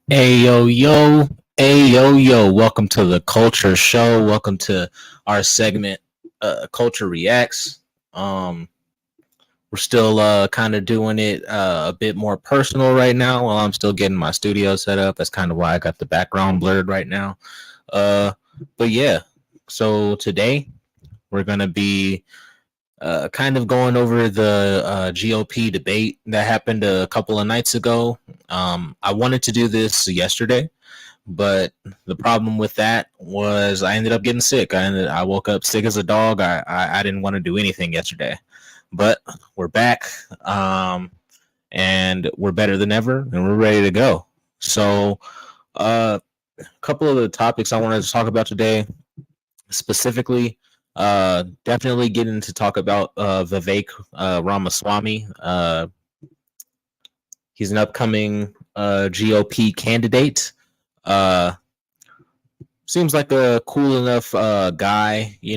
Hey yo yo, welcome to the Culture Show. Welcome to our segment, Culture Reacts. Um, we're still kind of doing it a bit more personal right now while I'm still getting my studio set up. That's kind of why I got the background blurred right now. Uh, but yeah, so today we're gonna be kind of going over the GOP debate that happened a couple of nights ago. I wanted to do this yesterday, but the problem with that was I ended up getting sick. I woke up sick as a dog. I didn't want to do anything yesterday, but we're back, and we're better than ever, and we're ready to go. So, a couple of the topics I wanted to talk about today, specifically, definitely getting to talk about Vivek Ramaswamy. He's an upcoming GOP candidate. Uh, Seems like a cool enough guy, he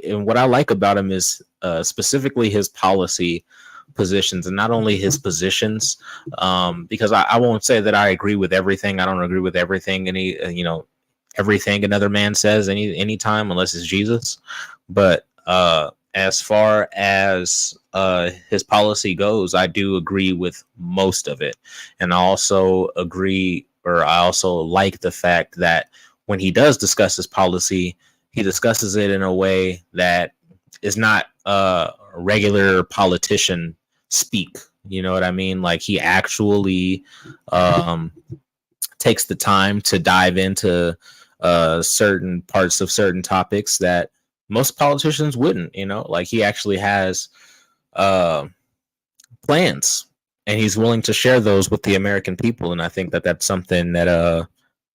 and what I like about him is specifically his policy positions, and not only his positions, because I won't say that I agree with everything. I don't agree with everything everything another man says anytime, unless it's Jesus. But as far as his policy goes, I do agree with most of it, and I also like the fact that when he does discuss his policy, he discusses it in a way that is not regular politician speak. You know what I mean? Like, he actually takes the time to dive into certain parts of certain topics that most politicians wouldn't. Like, he actually has uh, plans, and he's willing to share those with the American people. And I think that that's something that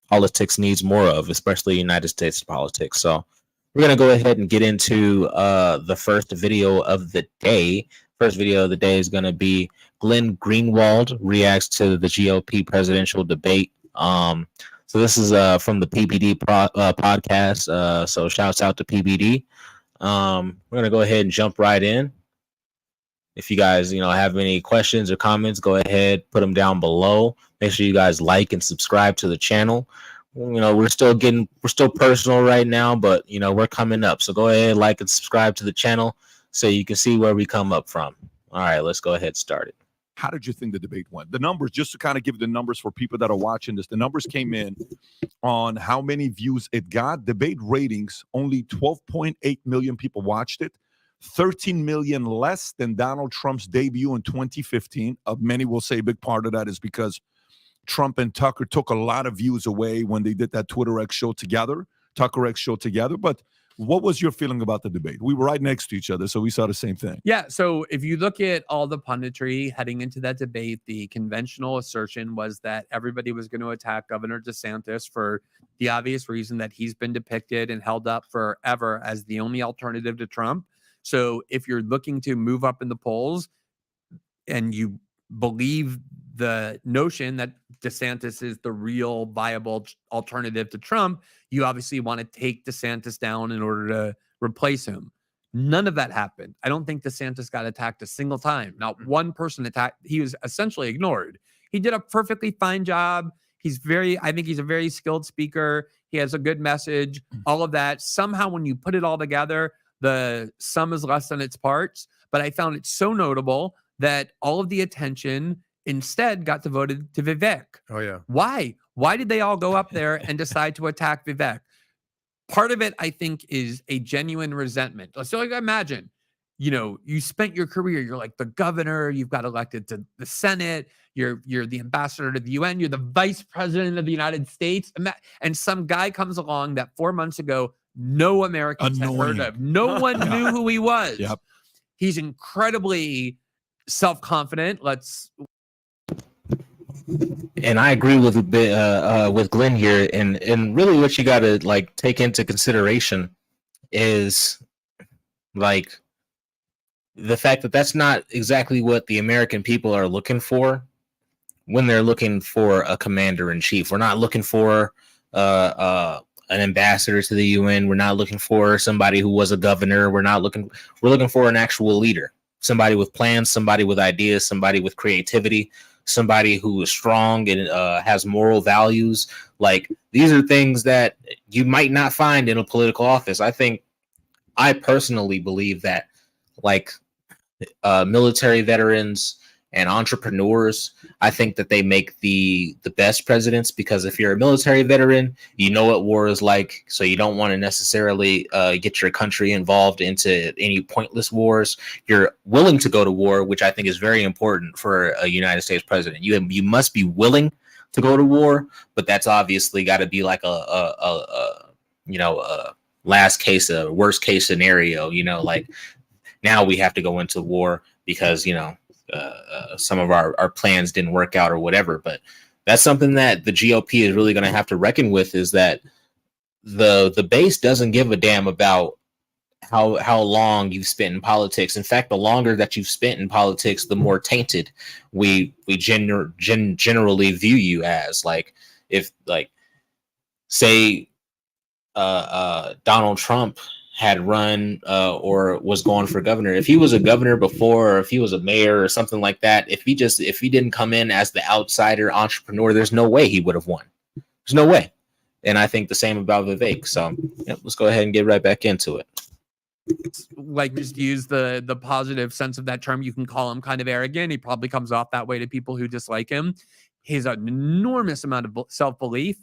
politics needs more of, especially United States politics. So we're gonna go ahead and get into the first video of the day. First video of the day is gonna be Glenn Greenwald reacts to the GOP presidential debate. So this is from the PBD podcast. So shouts out to PBD. We're gonna go ahead and jump right in. If you guys, have any questions or comments, go ahead, put them down below. Make sure you guys like and subscribe to the channel. We're still personal right now, but we're coming up. So go ahead, like and subscribe to the channel so you can see where we come up from. All right, let's go ahead and start it. How did you think the debate went? The numbers, just to kind of give the numbers for people that are watching this, the numbers came in on how many views it got. Debate ratings, only 12.8 million people watched it. 13 million less than Donald Trump's debut in 2015. Many will say a big part of that is because Trump and Tucker took a lot of views away when they did that Twitter X show together, Tucker X show together. But what was your feeling about the debate? We were right next to each other, so we saw the same thing. Yeah, so if you look at all the punditry heading into that debate, the conventional assertion was that everybody was going to attack Governor DeSantis for the obvious reason that he's been depicted and held up forever as the only alternative to Trump. So if you're looking to move up in the polls and you believe the notion that DeSantis is the real viable alternative to Trump, you obviously want to take DeSantis down in order to replace him. None of that happened. I don't think DeSantis got attacked a single time. Not one person attacked. He was essentially ignored. He did a perfectly fine job. I think he's a very skilled speaker. He has a good message, all of that. Somehow when you put it all together, the sum is less than its parts. But I found it so notable that all of the attention instead got devoted to Vivek. Oh, yeah. Why? Why did they all go up there and decide to attack Vivek? Part of it, I think, is a genuine resentment. So like, imagine, you spent your career, you're like the governor, you've got elected to the Senate, you're the ambassador to the UN, you're the vice president of the United States, and some guy comes along that 4 months ago, no Americans had heard of. No one knew who he was. Yep. He's incredibly self-confident. And I agree with Glenn here, and really what you got to take into consideration is the fact that that's not exactly what the American people are looking for when they're looking for a commander in chief. We're not looking for an ambassador to the UN. We're not looking for somebody who was a governor. We're looking for an actual leader, somebody with plans, somebody with ideas, somebody with creativity, somebody who is strong and has moral values. Like, these are things that you might not find in a political office. I personally believe that, like, military veterans and entrepreneurs, I think that they make the best presidents, because if you're a military veteran, you know what war is like, so you don't want to necessarily get your country involved into any pointless wars. You're willing to go to war, which I think is very important for a United States president. You must be willing to go to war, but that's obviously got to be like a last case, a worst case scenario. Like, now we have to go into war because some of our plans didn't work out or whatever. But that's something that the GOP is really going to have to reckon with, is that the base doesn't give a damn about how long you've spent in politics. In fact, the longer that you've spent in politics, the more tainted we generally view you as. Like, if, like, say Donald Trump had run or was going for governor, if he was a governor before, or if he was a mayor or something like that, if he didn't come in as the outsider entrepreneur, there's no way he would have won. There's no way. And I think the same about Vivek. So let's go ahead and get right back into it. Like, just use the positive sense of that term. You can call him kind of arrogant. He probably comes off that way to people who dislike him. He has an enormous amount of self-belief,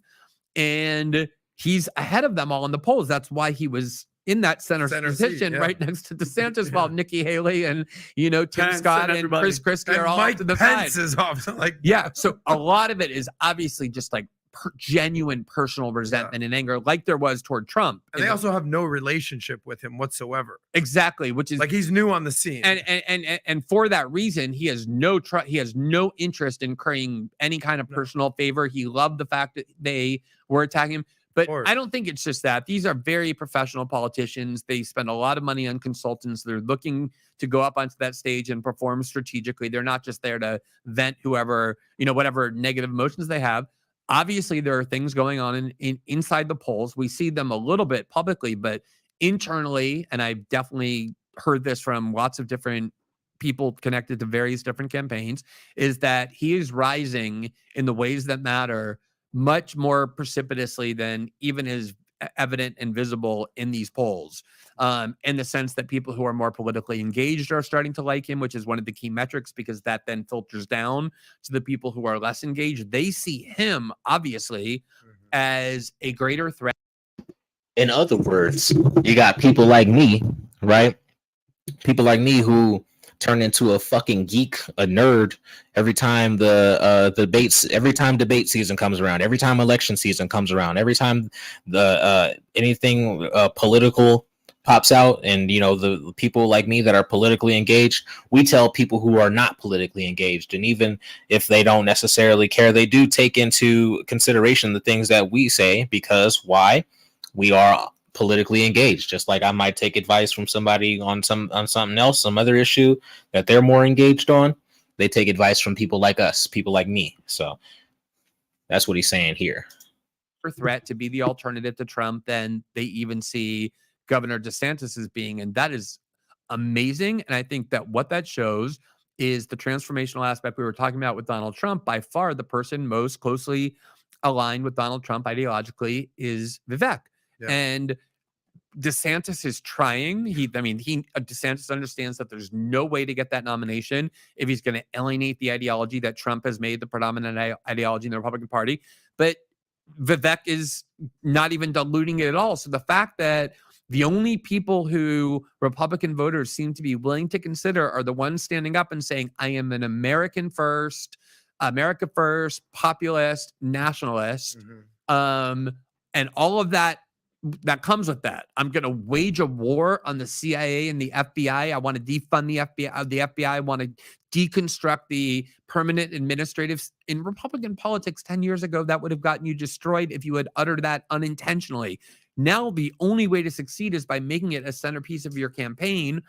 and he's ahead of them all in the polls. That's why he was in that center position seat, right next to DeSantis, while Nikki Haley and Tim Pence Scott and Chris Christie are all Mike off to the Pence side. Is off, like, yeah, so a lot of it is obviously just like genuine personal resentment and anger, like there was toward Trump. And they also have no relationship with him whatsoever. Exactly, which is like, he's new on the scene, and for that reason, he has no interest in creating any kind of personal favor. He loved the fact that they were attacking him. But I don't think it's just that. These are very professional politicians. They spend a lot of money on consultants. They're looking to go up onto that stage and perform strategically. They're not just there to vent whatever negative emotions they have. Obviously, there are things going on inside the polls. We see them a little bit publicly, but internally, and I've definitely heard this from lots of different people connected to various different campaigns, is that he is rising in the ways that matter much more precipitously than even is evident and visible in these polls, in the sense that people who are more politically engaged are starting to like him, which is one of the key metrics, because that then filters down to the people who are less engaged. They see him, obviously, as a greater threat. In other words, you got people like me, right? People like me who turn into a fucking geek, a nerd, every time every time debate season comes around, every time election season comes around, every time the anything political pops out, and the people like me that are politically engaged, we tell people who are not politically engaged, and even if they don't necessarily care, they do take into consideration the things that we say, because why? We are politically engaged. Just like I might take advice from somebody on something else, some other issue that they're more engaged on. They take advice from people like us, people like me. So that's what he's saying here. Threat to be the alternative to Trump than they even see Governor DeSantis as being, and that is amazing. And I think that what that shows is the transformational aspect we were talking about with Donald Trump. By far, the person most closely aligned with Donald Trump ideologically is Vivek. Yeah. And DeSantis is trying. DeSantis understands that there's no way to get that nomination if he's going to alienate the ideology that Trump has made the predominant ideology in the Republican Party. But Vivek is not even diluting it at all. So the fact that the only people who Republican voters seem to be willing to consider are the ones standing up and saying, I am an America first, populist, nationalist, and all of that comes with that. I'm going to wage a war on the CIA and the FBI. I want to defund the FBI. The FBI. I want to deconstruct the permanent administrative. In Republican politics 10 years ago, that would have gotten you destroyed if you had uttered that unintentionally. Now, the only way to succeed is by making it a centerpiece of your campaign,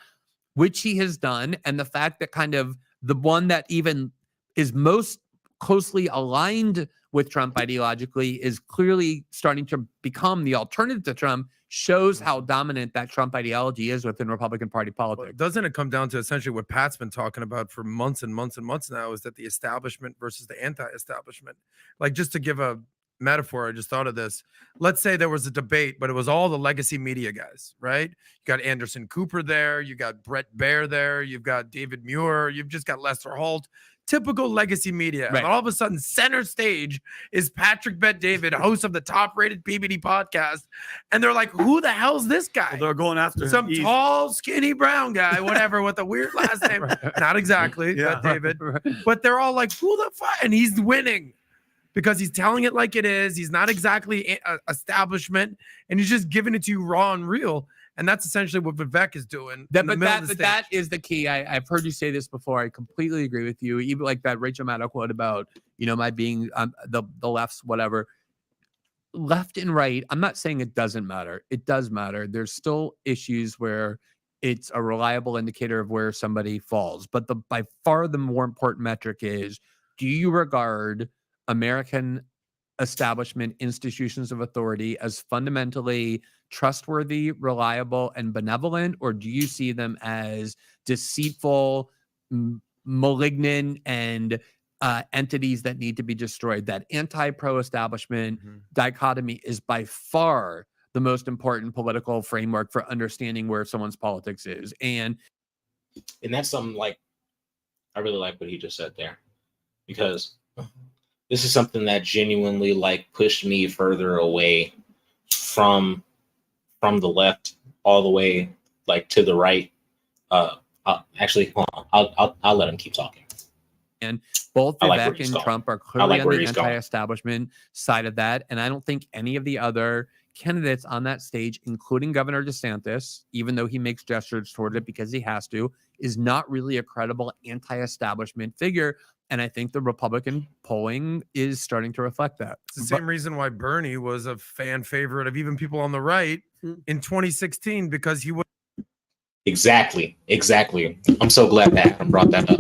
which he has done. And the fact that kind of the one that even is most closely aligned with Trump ideologically is clearly starting to become the alternative to Trump shows how dominant that Trump ideology is within Republican Party politics. Doesn't it come down to essentially what Pat's been talking about for months and months and months now, is that the establishment versus the anti-establishment? Like, just to give a metaphor, I just thought of this. Let's say there was a debate, but it was all the legacy media guys, right? You got Anderson Cooper there, you got Brett Baer there, you've got David Muir, you've just got Lester Holt. Typical legacy media. Right. And all of a sudden, center stage is Patrick Bet-David, host of the top-rated PBD podcast. And they're like, who the hell's this guy? Well, they're going after Some him. tall, skinny brown guy, whatever, with a weird last name. Not exactly, Yeah. Bet-David. But they're all like, who the fuck? And he's winning because he's telling it like it is. He's not exactly establishment. And he's just giving it to you raw and real. And that's essentially what Vivek is doing. That is the key. I've heard you say this before. I completely agree with you. Even like that Rachel Maddow quote about, my being the left's whatever. Left and right, I'm not saying it doesn't matter. It does matter. There's still issues where it's a reliable indicator of where somebody falls. But by far the more important metric is, do you regard American establishment institutions of authority as fundamentally trustworthy, reliable, and benevolent, or do you see them as deceitful, malignant, and entities that need to be destroyed? That anti-pro-establishment dichotomy is by far the most important political framework for understanding where someone's politics is. And that's something like, I really like what he just said there, because this is something that genuinely like pushed me further away from the left all the way like to the right. Actually, hold on. I'll let him keep talking. And both Vivek and Trump are clearly on the anti-establishment side of that. And I don't think any of the other candidates on that stage, including Governor DeSantis, even though he makes gestures toward it because he has to, is not really a credible anti-establishment figure. And I think the Republican polling is starting to reflect that. It's the same reason why Bernie was a fan favorite of even people on the right in 2016, because he was. Exactly. I'm so glad that Adam brought that up.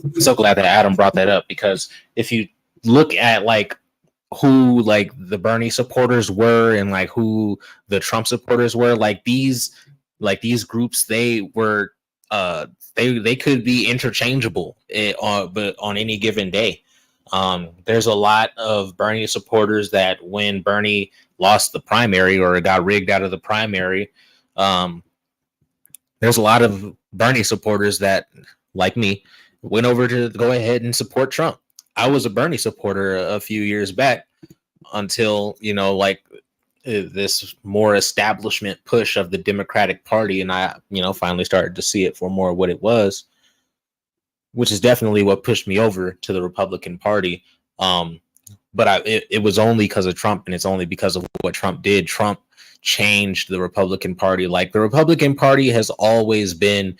I'm so glad that Adam brought that up, because if you look at like who like the Bernie supporters were and like who the Trump supporters were, like these groups, they were they could be interchangeable but on any given day. There's a lot of Bernie supporters that when Bernie lost the primary or got rigged out of the primary, there's a lot of Bernie supporters that, like me, went over to go ahead and support Trump. I was a Bernie supporter a few years back until, this more establishment push of the Democratic Party. And I, finally started to see it for more what it was, which is definitely what pushed me over to the Republican Party. But it was only because of Trump, and it's only because of what Trump did. Trump changed the Republican Party. Like, the Republican Party has always been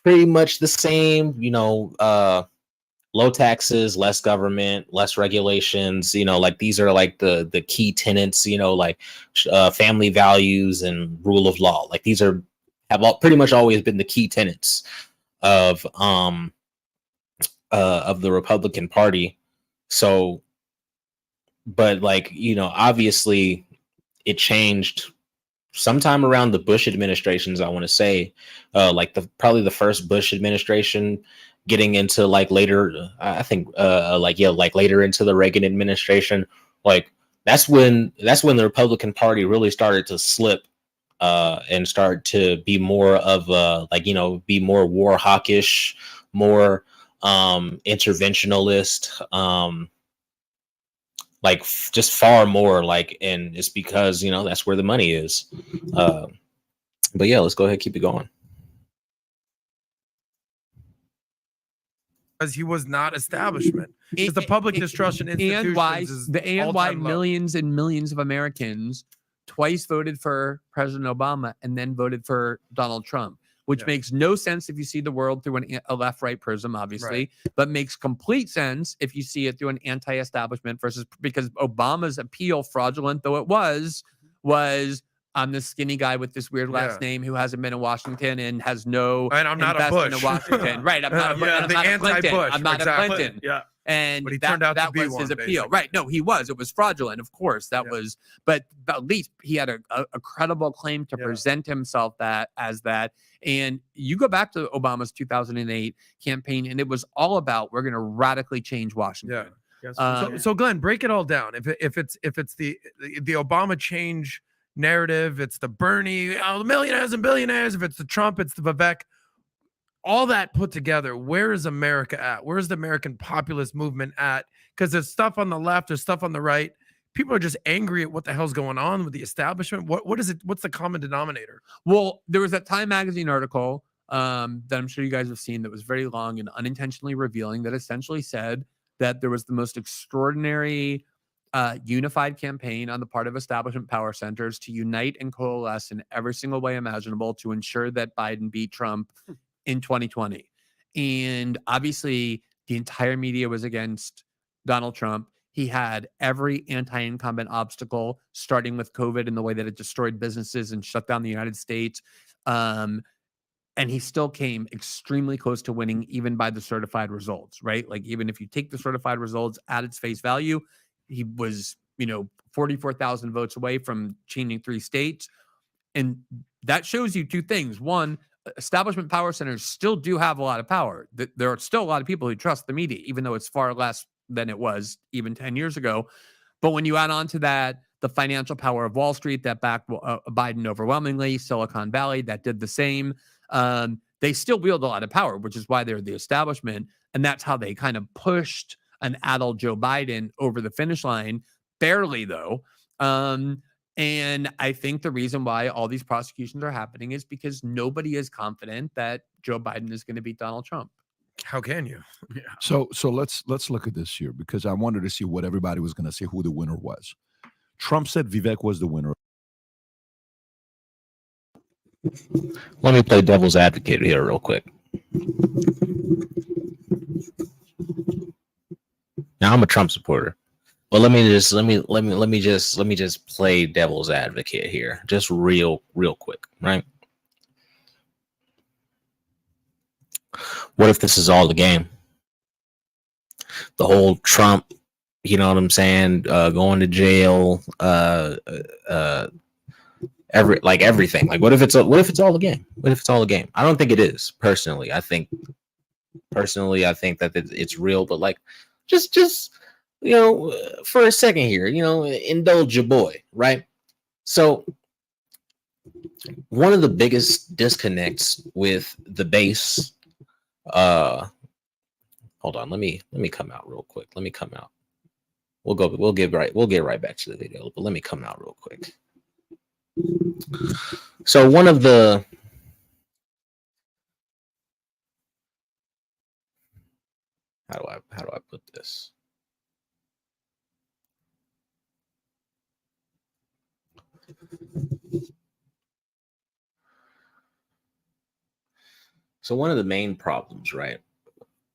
pretty much the same, low taxes, less government, less regulations, like these are like the key tenets, family values and rule of law. Like these have pretty much always been the key tenets of the Republican Party. So, but obviously it changed sometime around the Bush administrations, I want to say, probably the first Bush administration, getting into later, I think later into the Reagan administration. That's when the Republican Party really started to slip and start to be more of be more war hawkish, more interventionalist, just far more and it's because that's where the money is. But yeah, let's go ahead, keep it going. Because he was not establishment. Because the public distrust in institutions is why millions and millions of Americans twice voted for President Obama and then voted for Donald Trump, which makes no sense if you see the world through a left-right prism, obviously, but makes complete sense if you see it through an anti-establishment because Obama's appeal, fraudulent though it was I'm this skinny guy with this weird last name who hasn't been in Washington and has no and I'm not a Bush. In Washington. Right. I'm not a Clinton. I'm not a Clinton. Yeah. And But he turned out to that be was his one, appeal. basically. Right. No, he was. It was fraudulent, of course. That was, but at least he had a credible claim to present himself as that. And you go back to Obama's 2008 campaign, and it was all about, we're going to radically change Washington. So Glenn, break it all down. If it's the Obama change narrative, it's the Bernie, the millionaires and billionaires. If it's the Trump, it's the Vivek. All that put together, where is America at? Where is the American populist movement at? Because there's stuff on the left, there's stuff on the right. People are just angry at what the hell's going on with the establishment. What is it? What's the common denominator? Well, there was that Time magazine article that I'm sure you guys have seen that was very long and unintentionally revealing, that essentially said that there was the most extraordinary unified campaign on the part of establishment power centers to unite and coalesce in every single way imaginable to ensure that Biden beat Trump in 2020. And obviously the entire media was against Donald Trump. He had every anti-incumbent obstacle, starting with COVID and the way that it destroyed businesses and shut down the United States. And he still came extremely close to winning, even by the certified results, right? Like, even if you take the certified results at its face value, he was, 44,000 votes away from changing 3 states. And that shows you 2 things. One, establishment power centers still do have a lot of power. There are still a lot of people who trust the media, even though it's far less than it was even 10 years ago. But when you add on to that, the financial power of Wall Street that backed Biden overwhelmingly, Silicon Valley that did the same, they still wield a lot of power, which is why they're the establishment. And that's how they kind of pushed an adult Joe Biden over the finish line, barely though. And I think the reason why all these prosecutions are happening is because nobody is confident that Joe Biden is going to beat Donald Trump. How can you? Yeah. So let's look at this here, because I wanted to see what everybody was going to say, who the winner was. Trump said Vivek was the winner. Let me play devil's advocate here real quick. Now, I'm a Trump supporter. But let me just play devil's advocate here, just real quick, right? What if this is all the game? The whole Trump, you know what I'm saying, going to jail, everything. Like, what if it's all the game? What if it's all a game? I don't think it is. Personally, I think that it's real. But like, just. For a second here, indulge your boy, right? So one of the biggest disconnects with the base, hold on, let me come out real quick. Let me come out. We'll get right back to the video, but let me come out real quick. So one of the how do I put this? So one of the main problems, right,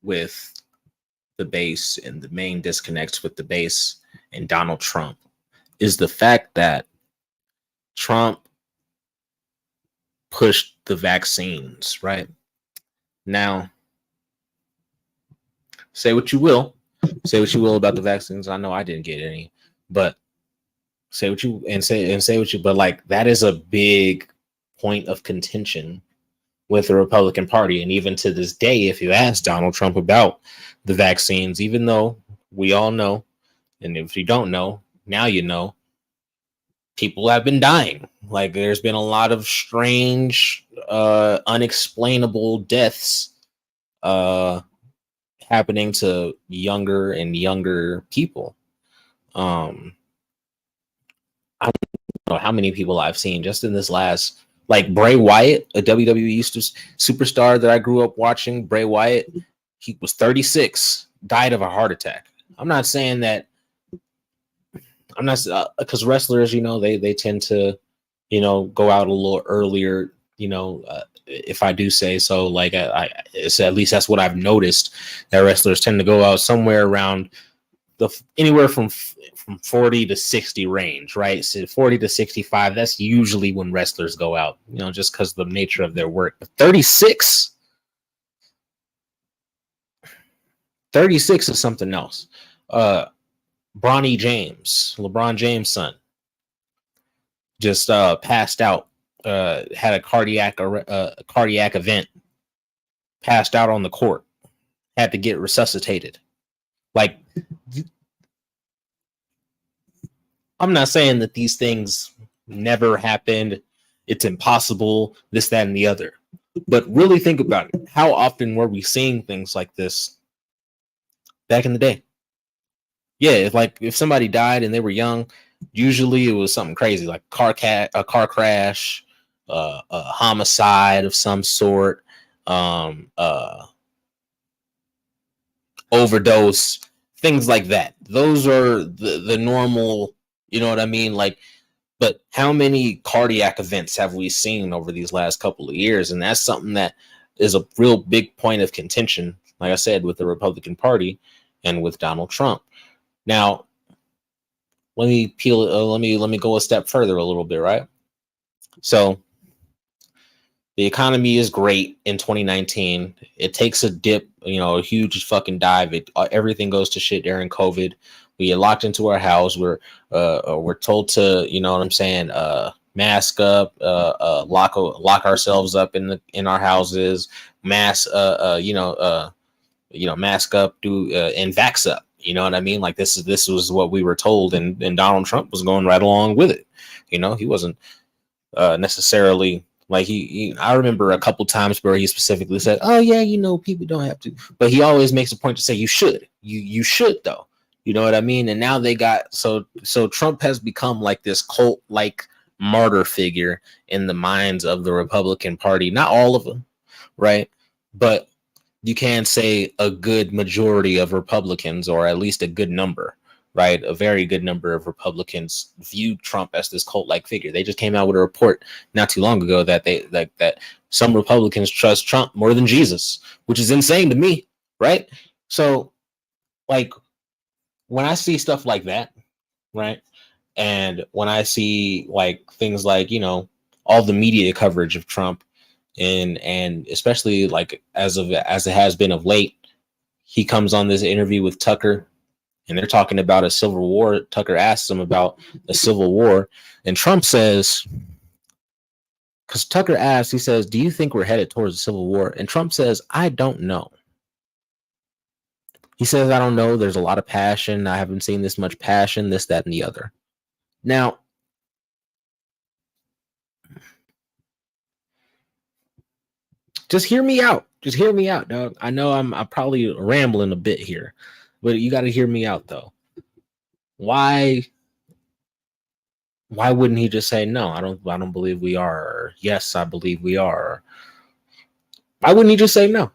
with the base and the main disconnects with the base and Donald Trump is the fact that Trump pushed the vaccines, right? Now, say what you will about the vaccines. I know I didn't get any, but say what you, but like, that is a big point of contention with the Republican Party. And even to this day, if you ask Donald Trump about the vaccines, even though we all know, and if you don't know, now you know, people have been dying. Like, there's been a lot of strange, unexplainable deaths happening to younger and younger people. I don't know how many people I've seen just in this last, like Bray Wyatt, a WWE superstar that I grew up watching. Bray Wyatt, he was 36, died of a heart attack. I'm not saying that, I'm not, because wrestlers, they tend to, go out a little earlier, if I do say so. Like, it's, at least that's what I've noticed, that wrestlers tend to go out somewhere around anywhere from 40 to 60 range, right? So 40 to 65, that's usually when wrestlers go out, just because of the nature of their work. But 36, 36 is something else. LeBron James' son, just passed out. Had a cardiac event. Passed out on the court. Had to get resuscitated. Like, I'm not saying that these things never happened. It's impossible. This, that, and the other. But really think about it. How often were we seeing things like this back in the day? Yeah, if somebody died and they were young, usually it was something crazy like a car crash, a homicide of some sort, overdose, things like that. Those are the normal, you know what I mean? Like, but how many cardiac events have we seen over these last couple of years? And that's something that is a real big point of contention, like I said, with the Republican Party and with Donald Trump. Now, let me go a step further a little bit, right? So the economy is great in 2019. It takes a dip, a huge fucking dive. Everything goes to shit during COVID. We get locked into our house. We're told to, you know what I'm saying, mask up, lock ourselves up in our houses, mask up, do and vax up. You know what I mean? Like this was what we were told, and Donald Trump was going right along with it. He wasn't necessarily like I remember a couple times where he specifically said, "Oh yeah, people don't have to," but he always makes a point to say, "You should, you should though." You know what I mean? And now they got so Trump has become like this cult like martyr figure in the minds of the Republican Party. Not all of them, right? But you can say a good majority of Republicans, or at least a good number, right? A very good number of Republicans view Trump as this cult-like figure. They just came out with a report not too long ago that that some Republicans trust Trump more than Jesus, which is insane to me, right? So, like, when I see stuff like that, right, and when I see like things like all the media coverage of Trump, and especially like as it has been of late, he comes on this interview with Tucker, and they're talking about a civil war. Tucker asks him about a civil war, and Trump says, because Tucker asks, he says, "Do you think we're headed towards a civil war?" And Trump says, "I don't know." He says, "I don't know. There's a lot of passion. I haven't seen this much passion, this, that, and the other." Now, just hear me out. Just hear me out, dog. I know I'm probably rambling a bit here, but you got to hear me out, though. Why wouldn't he just say, "No, I don't believe we are," or "Yes, I believe we are"? Why wouldn't he just say no?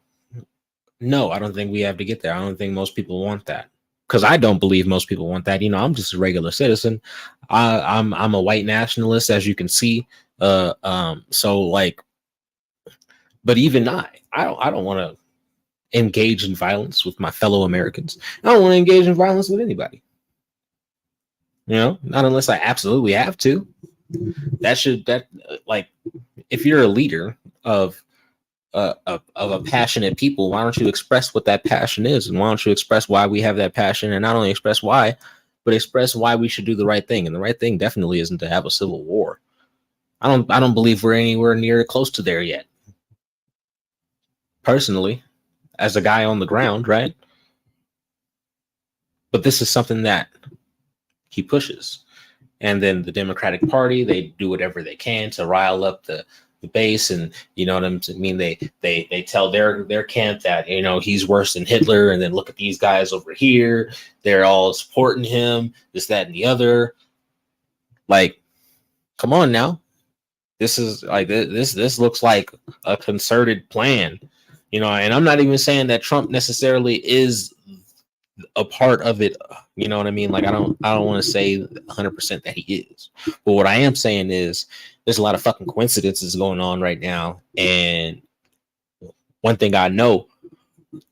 No, I don't think we have to get there. I don't think most people want that, because I don't believe most people want that. I'm just a regular citizen. I'm a white nationalist, as you can see. So like, but even I don't want to engage in violence with my fellow Americans. I don't want to engage in violence with anybody. Not unless I absolutely have to. Like, if you're a leader of a passionate people, why don't you express what that passion is, and why don't you express why we have that passion, and not only express why, but express why we should do the right thing. And the right thing definitely isn't to have a civil war. I don't believe we're anywhere near close to there yet, personally, as a guy on the ground, right? But this is something that he pushes. And then the Democratic Party, they do whatever they can to rile up the base, and you know what I mean. They tell their camp that he's worse than Hitler, and then look at these guys over here. They're all supporting him, this, that, and the other. Like, come on now. This is like this looks like a concerted plan, and I'm not even saying that Trump necessarily is a part of it. You know what I mean? Like, I don't want to say 100% that he is, but what I am saying is there's a lot of fucking coincidences going on right now. And one thing I know,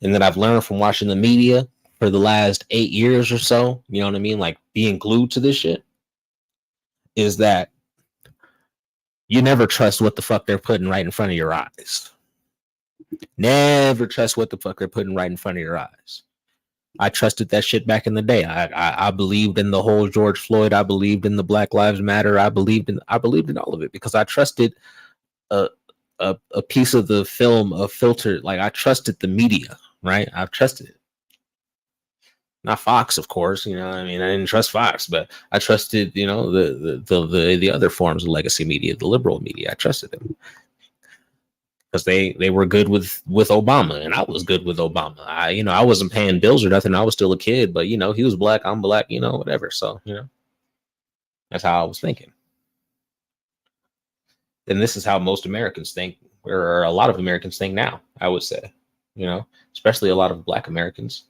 and that I've learned from watching the media for the last 8 years or so, you know what I mean? Like, being glued to this shit, is that you never trust what the fuck they're putting right in front of your eyes. Never trust what the fuck they're putting right in front of your eyes. I trusted that shit back in the day. I believed in the whole George Floyd. I believed in the Black Lives Matter. I believed in all of it because I trusted a a piece of the film, a filter. Like I trusted the media, right? I've trusted it. Not Fox, of course. You know, I mean, I didn't trust Fox, but I trusted, you know, the other forms of legacy media, the liberal media. I trusted them because they were good with Obama, and I was good with Obama. I wasn't paying bills or nothing. I was still a kid, but you know, he was black, I'm black, you know, whatever. So you know, that's how I was thinking. And this is how most Americans think, or a lot of Americans think now. I would say, you know, especially a lot of Black Americans.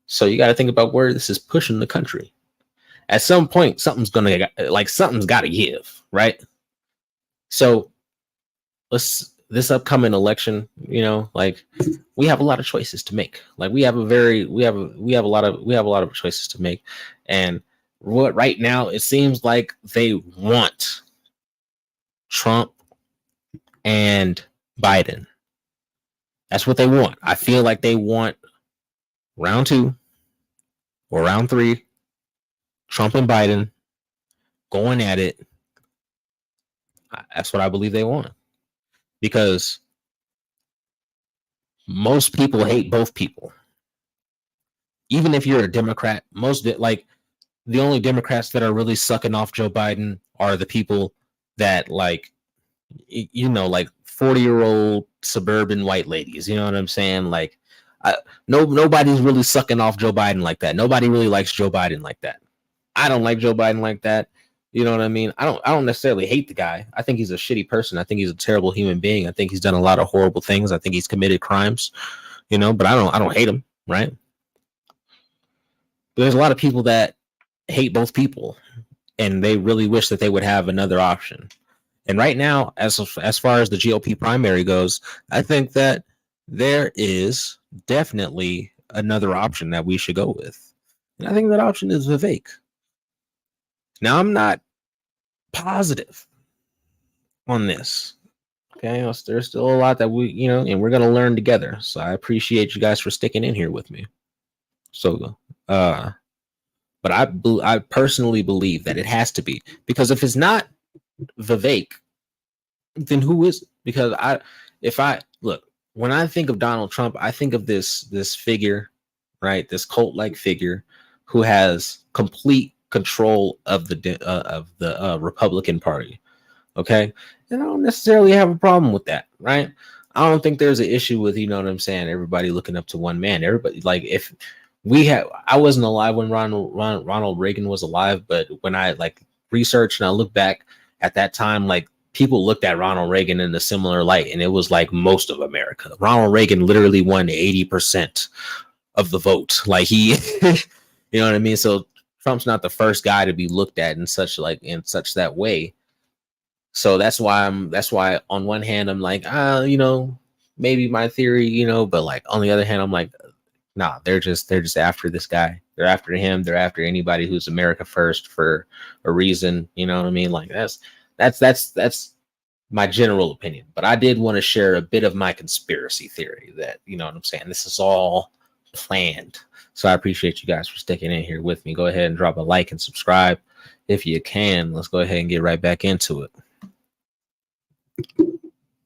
So you got to think about where this is pushing the country. At some point, something's got to give, right? So this upcoming election, you know, like we have a lot of choices to make. Like we have a lot of choices to make. And what right now it seems like they want Trump and Biden. That's what they want. I feel like they want round 2 or round 3, Trump and Biden going at it. That's what I believe they want. Because most people hate both people. Even if you're a Democrat, the only Democrats that are really sucking off Joe Biden are the people that like 40-year-old suburban white ladies. You know what I'm saying? Like, nobody's really sucking off Joe Biden like that. Nobody really likes Joe Biden like that. I don't like Joe Biden like that. You know what I mean? I don't necessarily hate the guy. I think he's a shitty person. I think he's a terrible human being. I think he's done a lot of horrible things. I think he's committed crimes. You know, but I don't hate him, right? But there's a lot of people that hate both people, and they really wish that they would have another option. And right now, as far as the GOP primary goes, I think that there is definitely another option that we should go with. And I think that option is Vivek. Now, I'm not positive on this. Okay, there's still a lot that and we're going to learn together. So I appreciate you guys for sticking in here with me. So, but I personally believe that it has to be, because if it's not Vivek, then who is it? Because when I think of Donald Trump, I think of this figure, right? This cult-like figure who has complete control of the Republican Party. Okay, and I don't necessarily have a problem with that, right? I don't think there's an issue with, you know what I'm saying, everybody looking up to one man. Everybody, like, if I wasn't alive when Ronald Reagan was alive, but when I like researched and I look back at that time, like people looked at Ronald Reagan in a similar light, and it was like most of America. Ronald Reagan literally won 80% of the vote. Like he, you know what I mean? So Trump's not the first guy to be looked at in such that way. So that's why on one hand I'm like, maybe my theory, but like on the other hand, I'm like, nah, they're just after this guy. They're after him. They're after anybody who's America first for a reason. You know what I mean? Like that's my general opinion. But I did want to share a bit of my conspiracy theory that, you know what I'm saying, this is all planned. So I appreciate you guys for sticking in here with me. Go ahead and drop a like and subscribe if you can. Let's go ahead and get right back into it.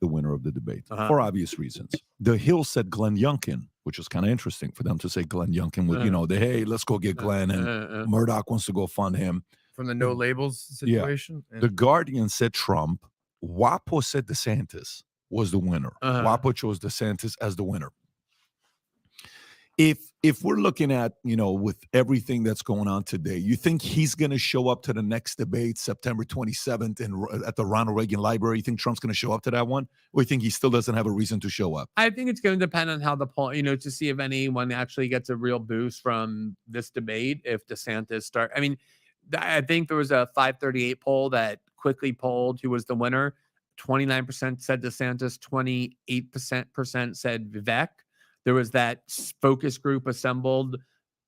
The winner of the debate, for obvious reasons. The Hill said Glenn Youngkin, which was kind of interesting for them to say Glenn Youngkin with, hey, let's go get Glenn, and Murdoch wants to go fund him. From the no labels situation? Yeah. The Guardian said Trump. WAPO said DeSantis was the winner. WAPO chose DeSantis as the winner. If we're looking at, with everything that's going on today, you think he's going to show up to the next debate, September 27th, at the Ronald Reagan Library? You think Trump's going to show up to that one? Or you think he still doesn't have a reason to show up? I think it's going to depend on how the poll, to see if anyone actually gets a real boost from this debate. If DeSantis I mean, I think there was a 538 poll that quickly polled who was the winner. 29% said DeSantis, 28% said Vivek. There was that focus group assembled.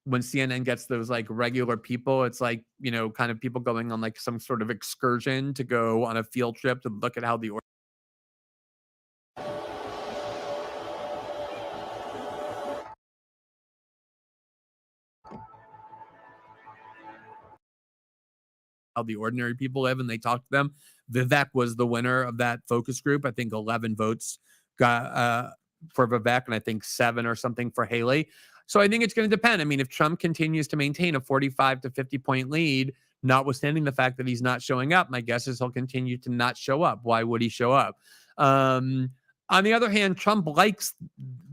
When CNN gets those like regular people, it's like, kind of people going on like some sort of excursion to go on a field trip to look at how the how the ordinary people live and they talk to them. Vivek was the winner of that focus group. I think 11 votes got for Vivek, and I think 7 or something for Haley. So I think it's going to depend. I mean, if Trump continues to maintain a 45 to 50 point lead, notwithstanding the fact that he's not showing up, my guess is he'll continue to not show up. Why would he show up? On the other hand, Trump likes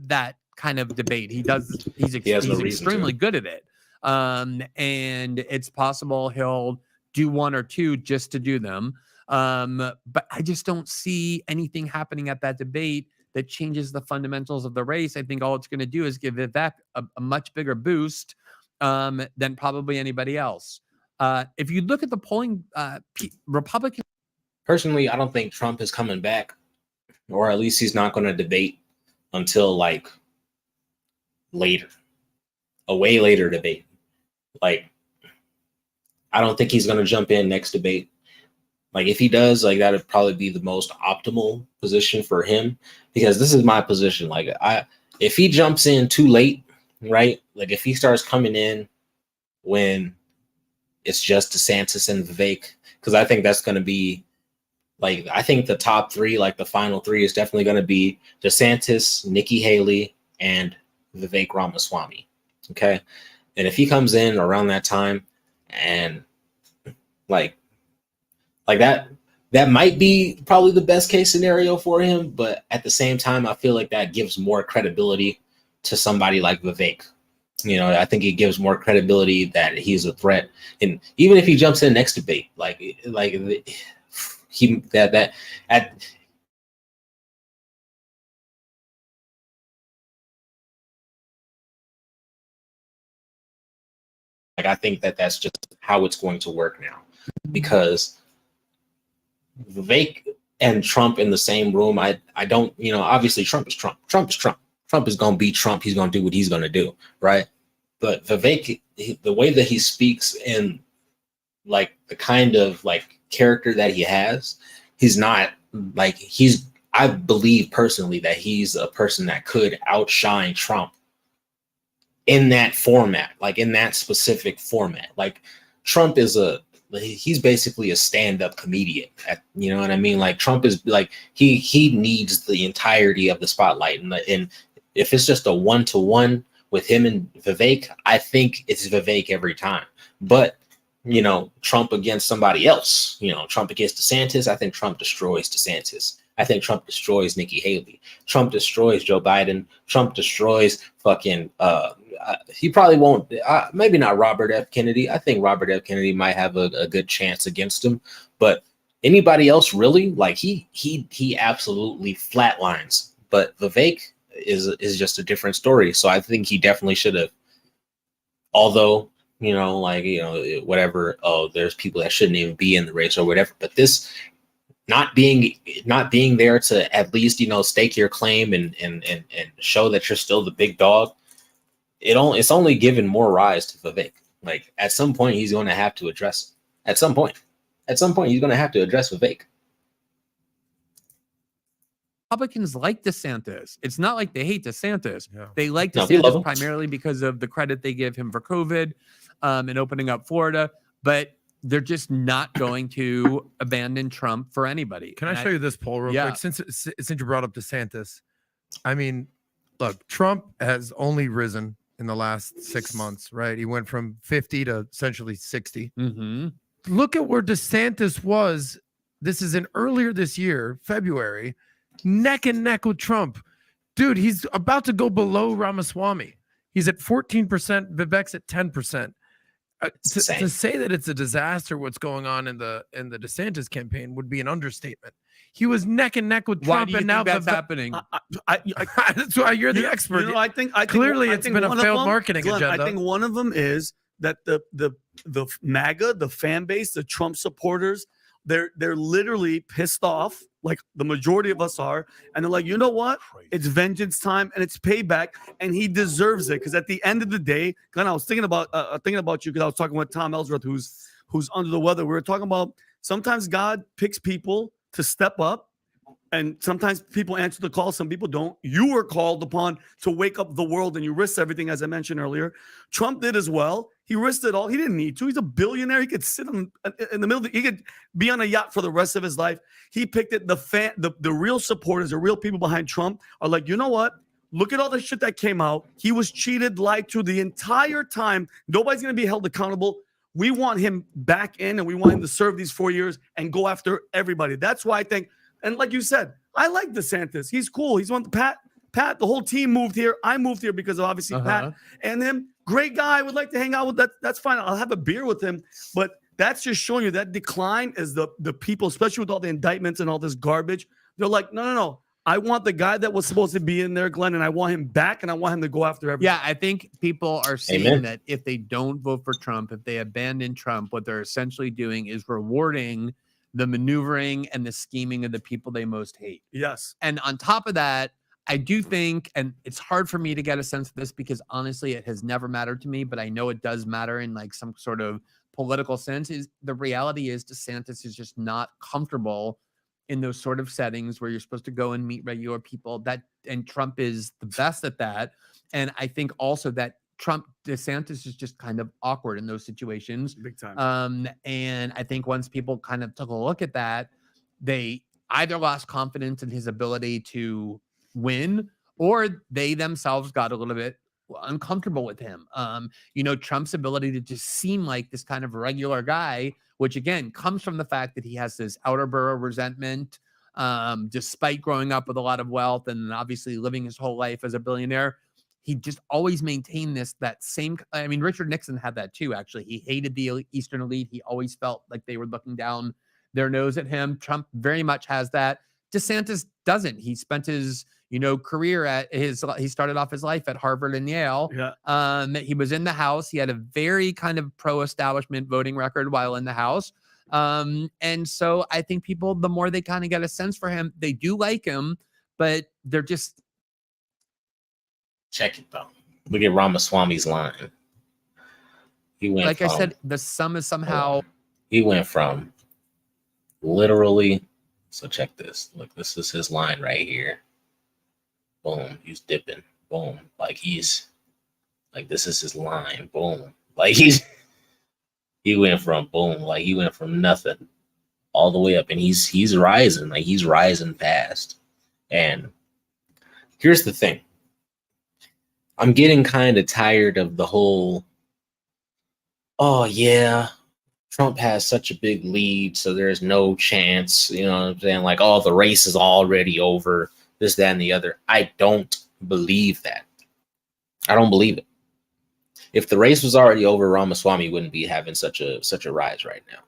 that kind of debate. He does. He's extremely good at it. And it's possible he'll do one or two just to do them. But I just don't see anything happening at that debate that changes the fundamentals of the race. I think all it's going to do is give Vivek a much bigger boost than probably anybody else. If you look at the polling, Republican. Personally, I don't think Trump is coming back, or at least he's not going to debate until like later, a way later debate. Like, I don't think he's going to jump in next debate. Like, if he does, like, that would probably be the most optimal position for him, because this is my position. Like, if he jumps in too late, right? Like, if he starts coming in when it's just DeSantis and Vivek, because I think that's going to be, like, I think the top three, like the final three, is definitely going to be DeSantis, Nikki Haley, and Vivek Ramaswamy. Okay. And if he comes in around that time and like that might be probably the best case scenario for him. But at the same time, I feel like that gives more credibility to somebody like Vivek. You know, I think it gives more credibility that he's a threat. And even if he jumps in next debate, like he that at like, I think that that's just how it's going to work now, because Vivek and Trump in the same room, I don't, you know, obviously Trump is Trump. Trump is Trump. Trump is going to be Trump. He's going to do what he's going to do, right? But Vivek, the way that he speaks and like the kind of like character that he has, he's not like, I believe personally that he's a person that could outshine Trump in that format, like in that specific format. Like, Trump is he's basically a stand-up comedian. You know what I mean? Like, Trump is like, he needs the entirety of the spotlight. And if it's just a one-to-one with him and Vivek, I think it's Vivek every time. But, you know, Trump against somebody else, you know, Trump against DeSantis, I think Trump destroys DeSantis. I think Trump destroys Nikki Haley. Trump destroys Joe Biden. Trump destroys fucking, he probably won't, maybe not Robert F. Kennedy. I think Robert F. Kennedy might have a good chance against him. But anybody else, really, like, he absolutely flatlines. But Vivek is just a different story. So I think he definitely should have, although, you know, like, you know, whatever, oh, there's people that shouldn't even be in the race or whatever. But this, not being there to at least, you know, stake your claim and show that you're still the big dog, it's only given more rise to Vivek. Like, at some point he's going to have to address it. At some point he's going to have to address Vivek. Republicans like DeSantis. It's not like they hate DeSantis. Yeah. They like No, we love DeSantis him. primarily because of the credit they give him for COVID and opening up Florida. But they're just not going to abandon Trump for anybody. Can I show you this poll real quick? Since you brought up DeSantis, I mean, look, Trump has only risen in the last 6 months, right? He went from 50 to essentially 60. Mm-hmm. Look at where DeSantis was. This is in earlier this year, February, neck and neck with Trump. Dude, he's about to go below Ramaswamy. He's at 14%. Vivek's at 10%. To say that it's a disaster what's going on in the DeSantis campaign would be an understatement. He was neck and neck with Trump, and now that's happening. that's why you're the expert. You know, I think Clearly I it's think been a one of failed them, marketing Glenn, agenda. I think one of them is that the MAGA, the fan base, the Trump supporters, they're literally pissed off, like the majority of us are, and they're like, you know what? It's vengeance time and it's payback, and he deserves it. Because at the end of the day, Glenn, I was thinking about you because I was talking with Tom Ellsworth, who's under the weather. We were talking about sometimes God picks people to step up And sometimes people answer the call, some people don't. You were called upon to wake up the world, and you risked everything, as I mentioned earlier. Trump did as well. He risked it all. He didn't need to. He's a billionaire. He could sit in the middle he could be on a yacht for the rest of his life. He picked it. The real supporters, the real people behind Trump are like, you know what? Look at all the shit that came out. He was cheated, lied to the entire time. Nobody's going to be held accountable. We want him back in, and we want him to serve these 4 years and go after everybody. That's why I think, and like you said, I like DeSantis. He's cool. He's one Pat, the whole team moved here. I moved here because of obviously Pat and him. Great guy. I would like to hang out with that. That's fine. I'll have a beer with him. But that's just showing you that decline is the people, especially with all the indictments and all this garbage. They're like, no. I want the guy that was supposed to be in there, Glenn, and I want him back, and I want him to go after everything. Yeah, I think people are seeing that if they don't vote for Trump, if they abandon Trump, what they're essentially doing is rewarding the maneuvering and the scheming of the people they most hate. Yes. And on top of that, I do think, and it's hard for me to get a sense of this because honestly, it has never mattered to me, but I know it does matter in like some sort of political sense, is the reality is DeSantis is just not comfortable in those sort of settings where you're supposed to go and meet regular people. And Trump is the best at that. And I think also that DeSantis is just kind of awkward in those situations. Big time. And I think once people kind of took a look at that, they either lost confidence in his ability to win, or they themselves got a little bit uncomfortable with him. Trump's ability to just seem like this kind of regular guy, which again comes from the fact that he has this outer borough resentment, despite growing up with a lot of wealth and obviously living his whole life as a billionaire. He just always maintained that same. I mean, Richard Nixon had that too, actually. He hated the Eastern elite. He always felt like they were looking down their nose at him. Trump very much has that. DeSantis doesn't. He spent his career he started off his life at Harvard and Yale. Yeah. He was in the House. He had a very kind of pro-establishment voting record while in the House. And so I think people, the more they kind of get a sense for him, they do like him, but they're just. Check it though. Look at Ramaswamy's line. He went like I said, the sum is somehow. He went from literally. So check this. Look, this is his line right here. Boom. He's dipping. Boom. This is his line. Boom. He went from boom. He went from nothing all the way up, and he's rising. He's rising fast. And here's the thing. I'm getting kind of tired of the whole, oh yeah, Trump has such a big lead, so there's no chance, you know what I'm saying? Oh, the race is already over, this, that, and the other. I don't believe that. I don't believe it. If the race was already over, Ramaswamy wouldn't be having such a rise right now.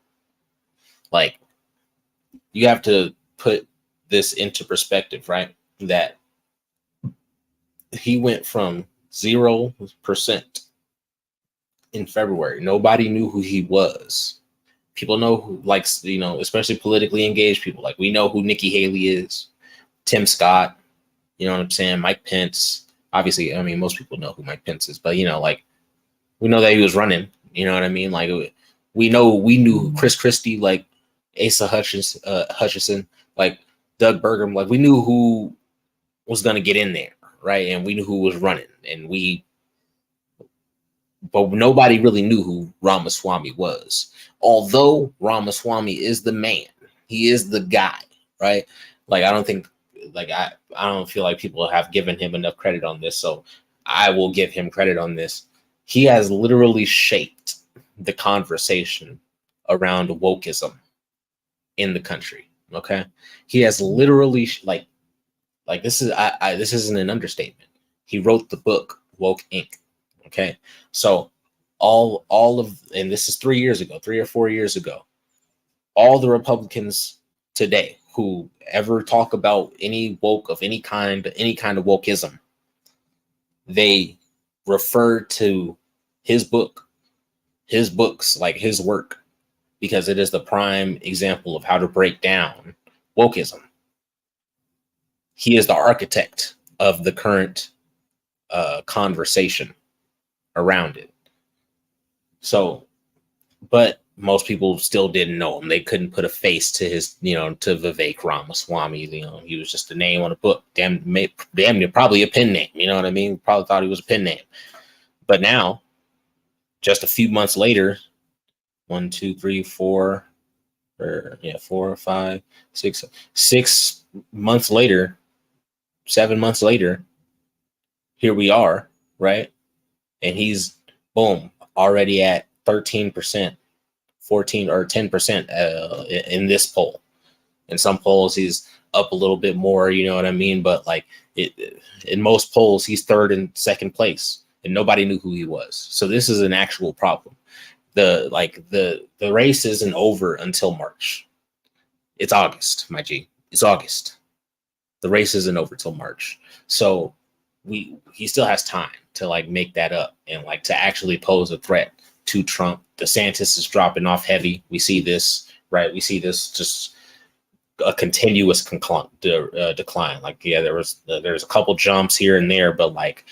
You have to put this into perspective, right? That he went from 0% in February. Nobody knew who he was. People know who, especially politically engaged people. We know who Nikki Haley is, Tim Scott, you know what I'm saying? Mike Pence. Obviously, I mean, most people know who Mike Pence is, but we know that he was running, you know what I mean? We knew Chris Christie, Asa Hutchinson, Doug Burgum, we knew who was going to get in there, right? And we knew who was running, but nobody really knew who Ramaswamy was. Although Ramaswamy is the man, he is the guy, right? I don't think, I don't feel like people have given him enough credit on this, so I will give him credit on this. He has literally shaped the conversation around wokeism in the country. Okay, he has literally this isn't an understatement. He wrote the book Woke Inc. Okay, so all of, and this is 3 or 4 years ago, all the Republicans today who ever talk about any woke of any kind of wokeism, they refer to his books, his work, because it is the prime example of how to break down wokeism. He is the architect of the current conversation around it. So, but most people still didn't know him. They couldn't put a face to his, to Vivek Ramaswamy. He was just a name on a book. Damn near probably a pen name. You know what I mean? Probably thought he was a pen name. But now, just a few months later, 1, 2, 3, 4, 4, 5, 6, 6 months later, 7 months later, here we are, right? And he's boom, already at 13%, 14 or 10% in this poll. In some polls, he's up a little bit more, you know what I mean? But like in most polls, he's third and second place, and nobody knew who he was. So this is an actual problem. The race isn't over until March. It's August, my G. It's August. The race isn't over till March. So he still has time to like make that up and like to actually pose a threat to Trump. DeSantis is dropping off heavy. We see this, right? We see this just a continuous decline. Like, yeah, there's a couple jumps here and there, but like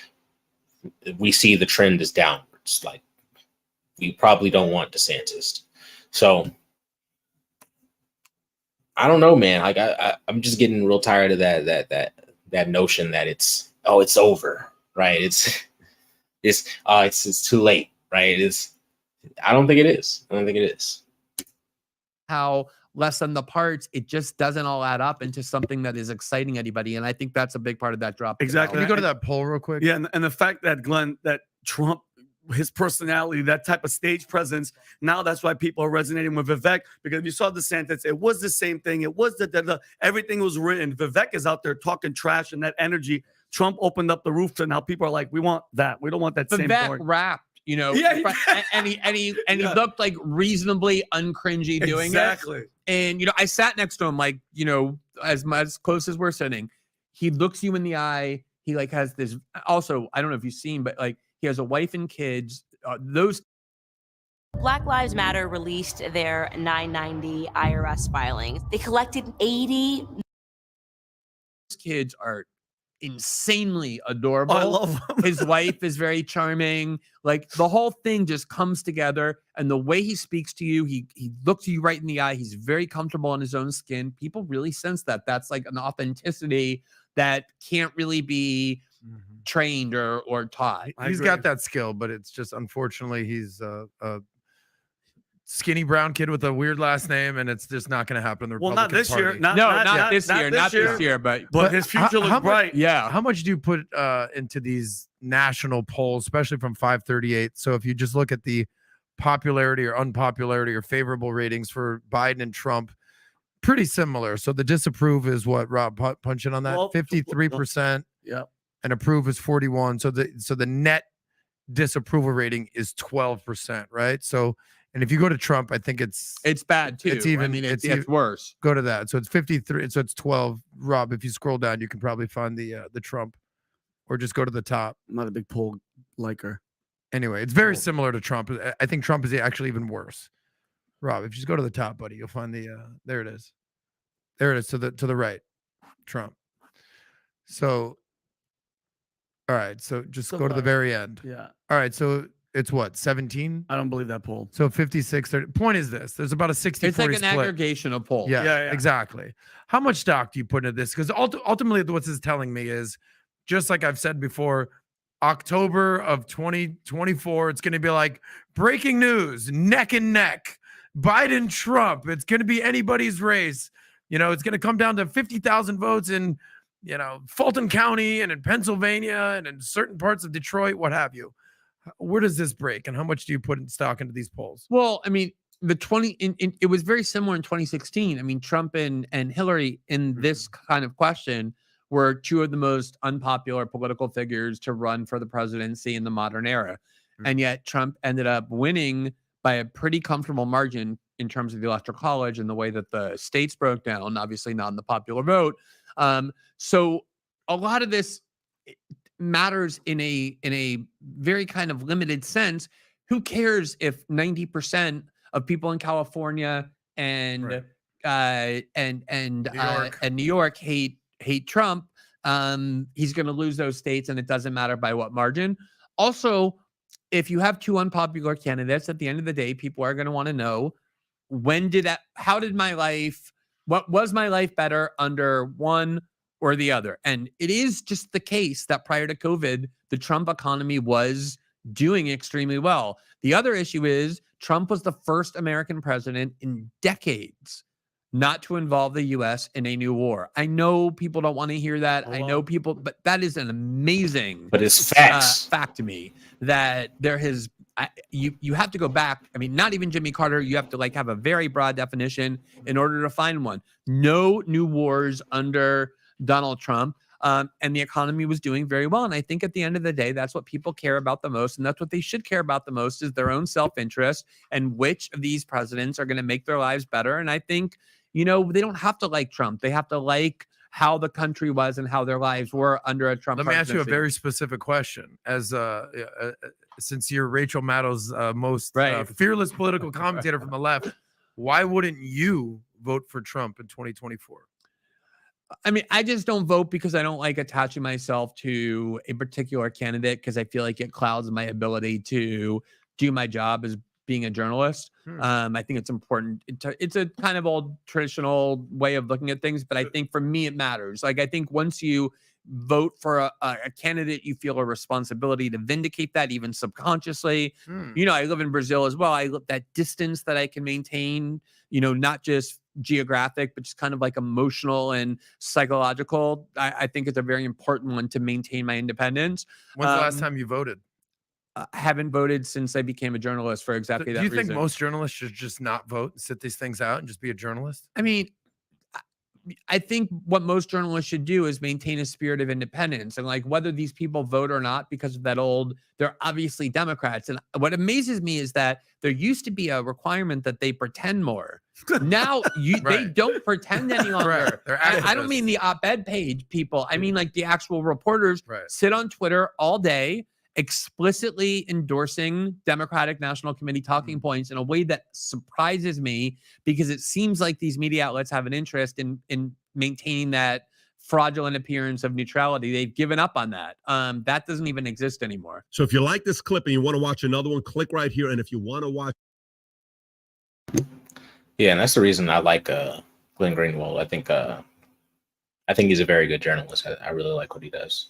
we see the trend is downwards. Like we probably don't want DeSantis. So I don't know, man. Like I'm just getting real tired of that notion that it's over, right? It's too late, right? I don't think it is. How less than the parts, it just doesn't all add up into something that is exciting anybody. And I think that's a big part of that drop. Exactly. Can we go to that poll real quick? Yeah, and the fact that Glenn, that Trump, his personality, that type of stage presence, now that's why people are resonating with Vivek, because if you saw DeSantis, it was the same thing. It was everything was written. Vivek is out there talking trash, and that energy. Trump opened up the roof to now people are like, we want that. We don't want that same Vivek rapped, Yeah, and he looked like reasonably uncringy doing exactly. it. And I sat next to him, like, as close as we're sitting. He looks you in the eye. He like has this. Also, I don't know if you've seen, but like he has a wife and kids. Those Black Lives Matter released their 990 IRS filings. They collected 80. kids are insanely adorable. I love him. His wife is very charming. Like the whole thing just comes together, and the way he speaks to you, he looks you right in the eye. He's very comfortable in his own skin. People really sense that. That's like an authenticity that can't really be trained or taught. He's got that skill, but it's just unfortunately he's a skinny brown kid with a weird last name, and it's just not going to happen in the Republican Not this Party. year. Not this year, but his future looks bright. Yeah. How much do you put into these national polls, especially from 538? So if you just look at the popularity or unpopularity or favorable ratings for Biden and Trump, pretty similar. So the disapprove is what, Rob, punching on that? 53%. Yeah. And approve is 41. So the net disapproval rating is 12%, right? So, and if you go to Trump, I think it's bad too. It's even. It's worse. Go to that. So it's 53. So it's 12. Rob, if you scroll down, you can probably find the Trump, or just go to the top. I'm not a big poll liker. Anyway, it's very similar to Trump. I think Trump is actually even worse. Rob, if you just go to the top, buddy, you'll find the. There it is. There it is to the right, Trump. So. All right. So just go to the very end. Yeah. All right. So it's what, 17? I don't believe that poll. So 56, 30. Point is this. There's about a 60-40 It's like an split. aggregation of polls. Yeah, exactly. How much stock do you put into this? Because ultimately what this is telling me is, just like I've said before, October of 2024, it's going to be like breaking news, neck and neck, Biden, Trump. It's going to be anybody's race. It's going to come down to 50,000 votes in, Fulton County and in Pennsylvania and in certain parts of Detroit, what have you. Where does this break, and how much do you put in stock into these polls? Well, I mean, it was very similar in 2016. I mean, Trump and Hillary in this kind of question were two of the most unpopular political figures to run for the presidency in the modern era. And yet Trump ended up winning by a pretty comfortable margin in terms of the Electoral College and the way that the states broke down, obviously not in the popular vote. So a lot of this matters in a very kind of limited sense. Who cares if 90% of people in California and New York hate Trump? He's going to lose those states, and it doesn't matter by what margin. Also, if you have two unpopular candidates, at the end of the day, people are going to want to know how did my life, what was my life better under one or the other? And it is just the case that prior to COVID, the Trump economy was doing extremely well. The other issue is Trump was the first American president in decades not to involve the U.S. in a new war. I know people don't want to hear that. I know people, but that is an amazing But it's facts. fact to me that there has, you have to go back. I mean, not even Jimmy Carter. You have to like have a very broad definition in order to find one. No new wars under Donald Trump. And the economy was doing very well. And I think at the end of the day, that's what people care about the most. And that's what they should care about the most is their own self-interest and which of these presidents are going to make their lives better. And I think, you know, they don't have to like Trump. They have to like how the country was and how their lives were under a Trump Let me ask you a presidency. very specific question. As since you're Rachel Maddow's most fearless political commentator from the left, why wouldn't you vote for Trump in 2024? I mean, I just don't vote because I don't like attaching myself to a particular candidate because I feel like it clouds my ability to do my job as being a journalist. I think it's important. It's a kind of old traditional way of looking at things, but I think for me, it matters. Like, I think once you vote for a candidate, you feel a responsibility to vindicate that even subconsciously. You know, I live in Brazil as well. I look that distance that I can maintain, you know, not just geographic, but just kind of like emotional and psychological. I think it's a very important one to maintain my independence. When's the last time you voted? I haven't voted since I became a journalist for exactly that reason. Do you think most journalists should just not vote and sit these things out and just be a journalist? I mean, I think what most journalists should do is maintain a spirit of independence. And like whether these people vote or not because of that they're obviously Democrats. And what amazes me is that there used to be a requirement that they pretend more. Now they don't pretend any longer. I don't mean the op-ed page people. I mean like the actual reporters sit on Twitter all day explicitly endorsing Democratic National Committee talking points in a way that surprises me because it seems like these media outlets have an interest in maintaining that fraudulent appearance of neutrality. They've given up on that. That doesn't even exist anymore. So if you like this clip and you want to watch another one, click right here. And if you want to watch. Yeah, and that's the reason I like Glenn Greenwald. I think he's a very good journalist. I really like what he does.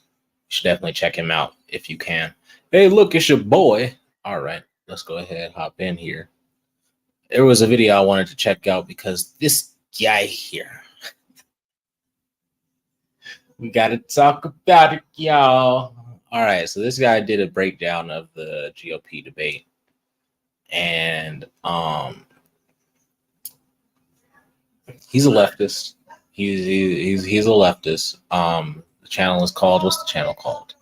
You should definitely check him out if you can. Hey, look, it's your boy. All right, let's go ahead, hop in here. There was a video I wanted to check out because this guy here. We got to talk about it, y'all. All right, so this guy did a breakdown of the GOP debate. And he's a leftist. He's a leftist. The channel is called, what's the channel called?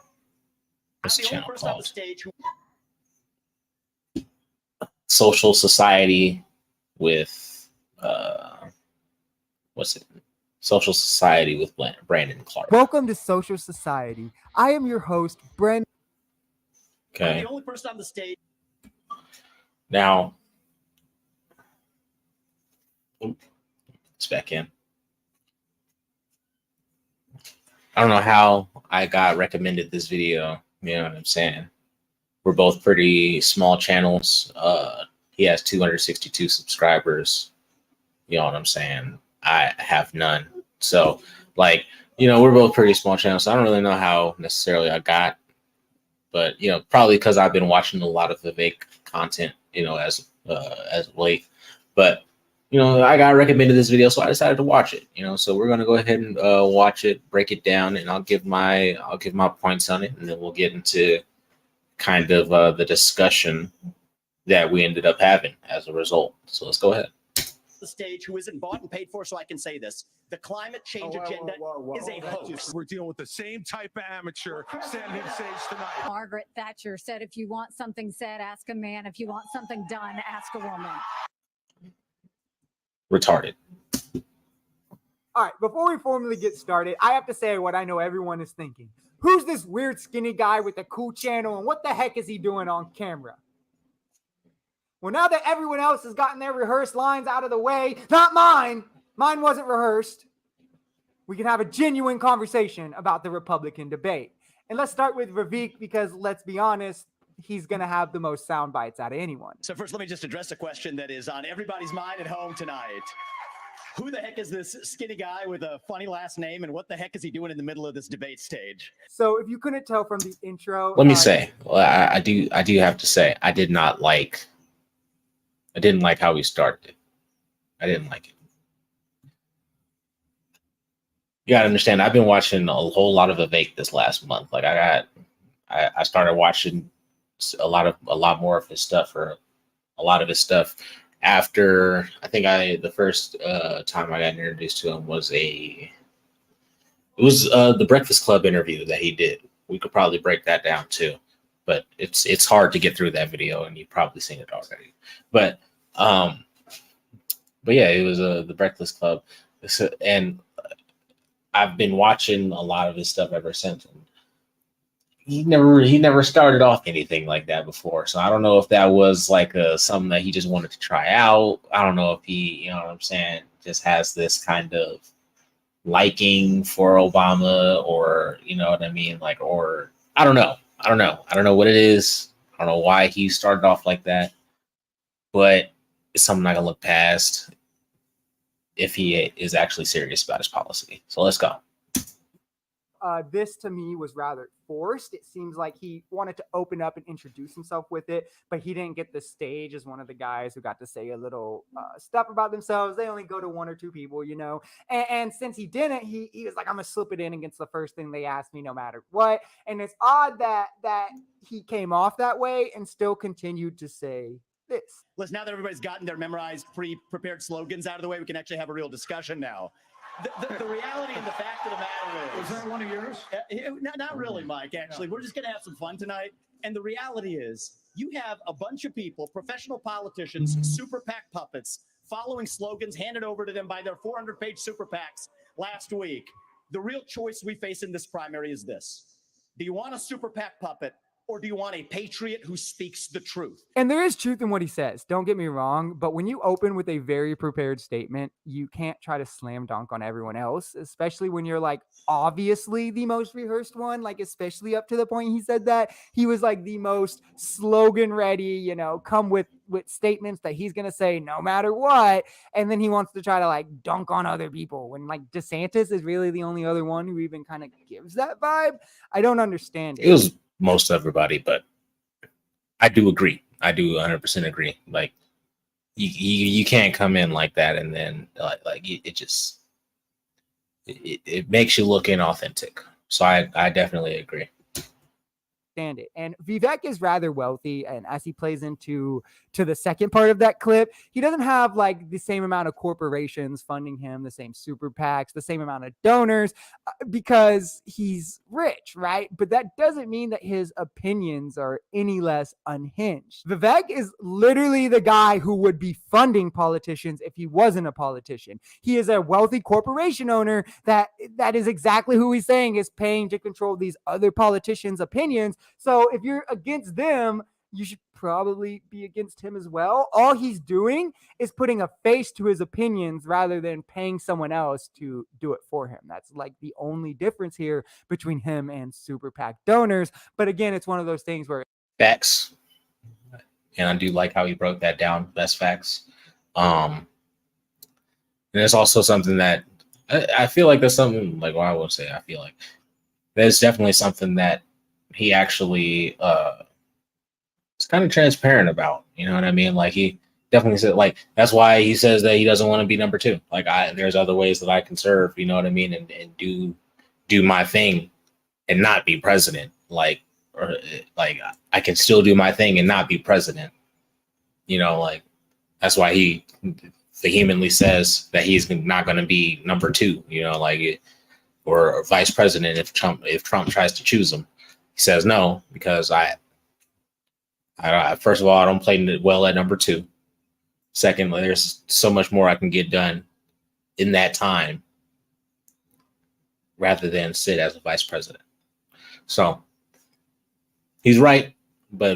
Social Society with Social Society with Brandon Clark. Welcome to Social Society. I am your host, Brandon. Okay. I'm the only person on the stage. Now, it's back in. I don't know how I got recommended this video. You know what I'm saying? We're both pretty small channels. He has 262 subscribers. You know what I'm saying? I have none. So, like, you know, we're both pretty small channels. So I don't really know how necessarily I got, but you know, probably because I've been watching a lot of VIVEK content, you know, as late. But you know, I got recommended this video, so I decided to watch it. You know, so we're gonna go ahead and watch it, break it down, and I'll give my points on it, and then we'll get into kind of the discussion that we ended up having as a result. So let's go ahead. The stage who isn't bought and paid for, so I can say this: the climate change agenda is a hoax. We're dealing with the same type of amateur standing on stage tonight. Margaret Thatcher said, if you want something said, ask a man. If you want something done, ask a woman. Retarded. All right, before we formally get started, I have to say what I know everyone is thinking. Who's this weird skinny guy with a cool channel, and what the heck is he doing on camera? Well, now that everyone else has gotten their rehearsed lines out of the way, not mine wasn't rehearsed, we can have a genuine conversation about the Republican debate. And let's start with VIVEK because, let's be honest, he's going to have the most sound bites out of anyone. So first, let me just address a question that is on everybody's mind at home tonight. Who the heck is this skinny guy with a funny last name, and what the heck is he doing in the middle of this debate stage? So if you couldn't tell from the intro, Let me say, well, I do have to say, I didn't like how he started it. I didn't like it. You gotta understand, I've been watching a whole lot of VIVEK this last month. Like I started watching a lot more of his stuff, or a lot of his stuff after I think the first time I got introduced to him was the Breakfast Club interview that he did. We could probably break that down too, but it's hard to get through that video, and you've probably seen it already. But yeah, it was the Breakfast Club, and I've been watching a lot of his stuff ever since. And he never started off anything like that before. So I don't know if that was like something that he just wanted to try out. I don't know if he, you know what I'm saying, just has this kind of liking for Obama, or you know what I mean, like, or I don't know what it is. I don't know why he started off like that, but it's something I can look past if he is actually serious about his policy. So let's go. This to me was rather forced. It seems like he wanted to open up and introduce himself with it, but he didn't get the stage as one of the guys who got to say a little stuff about themselves. They only go to one or two people, you know. And since he didn't, he was like, I'm gonna slip it in against the first thing they ask me, no matter what. And it's odd that he came off that way and still continued to say this. Listen, now that everybody's gotten their memorized, pre-prepared slogans out of the way, we can actually have a real discussion now. The reality and the fact of the matter is... Was that one of yours? Not really, Mike, actually. We're just going to have some fun tonight. And the reality is, you have a bunch of people, professional politicians, super PAC puppets, following slogans handed over to them by their 400-page super PACs last week. The real choice we face in this primary is this. Do you want a super PAC puppet, or do you want a patriot who speaks the truth? And there is truth in what he says. Don't get me wrong. But when you open with a very prepared statement, you can't try to slam dunk on everyone else, especially when you're like obviously the most rehearsed one, like especially up to the point he said that he was like the most slogan ready, you know, come with statements that he's going to say no matter what. And then he wants to try to like dunk on other people when like DeSantis is really the only other one who even kind of gives that vibe. I don't understand it. It was most everybody, but I do agree. I do 100% agree. Like you can't come in like that and then it makes you look inauthentic. So I definitely agree. It. And Vivek is rather wealthy, and as he plays into the second part of that clip, he doesn't have like the same amount of corporations funding him, the same super PACs, the same amount of donors, because he's rich, right? But that doesn't mean that his opinions are any less unhinged. Vivek is literally the guy who would be funding politicians if he wasn't a politician. He is a wealthy corporation owner that is exactly who he's saying is paying to control these other politicians' opinions. So if you're against them, you should probably be against him as well. All he's doing is putting a face to his opinions rather than paying someone else to do it for him. That's like the only difference here between him and super PAC donors. But again, it's one of those things where facts, and I do like how he broke that down. Best facts. And it's also something that I feel like there's something like, well, I won't say I feel like there's definitely something that he actually is kind of transparent about, you know what I mean? Like he definitely said, like, that's why he says that he doesn't want to be number two. Like there's other ways that I can serve, you know what I mean? And do my thing and not be president. Like I can still do my thing and not be president. You know, like that's why he vehemently says that he's not going to be number two, you know, like, or vice president if Trump tries to choose him. He says no, because I first of all, I don't play well at number two. Secondly, there's so much more I can get done in that time rather than sit as a vice president. So he's right, but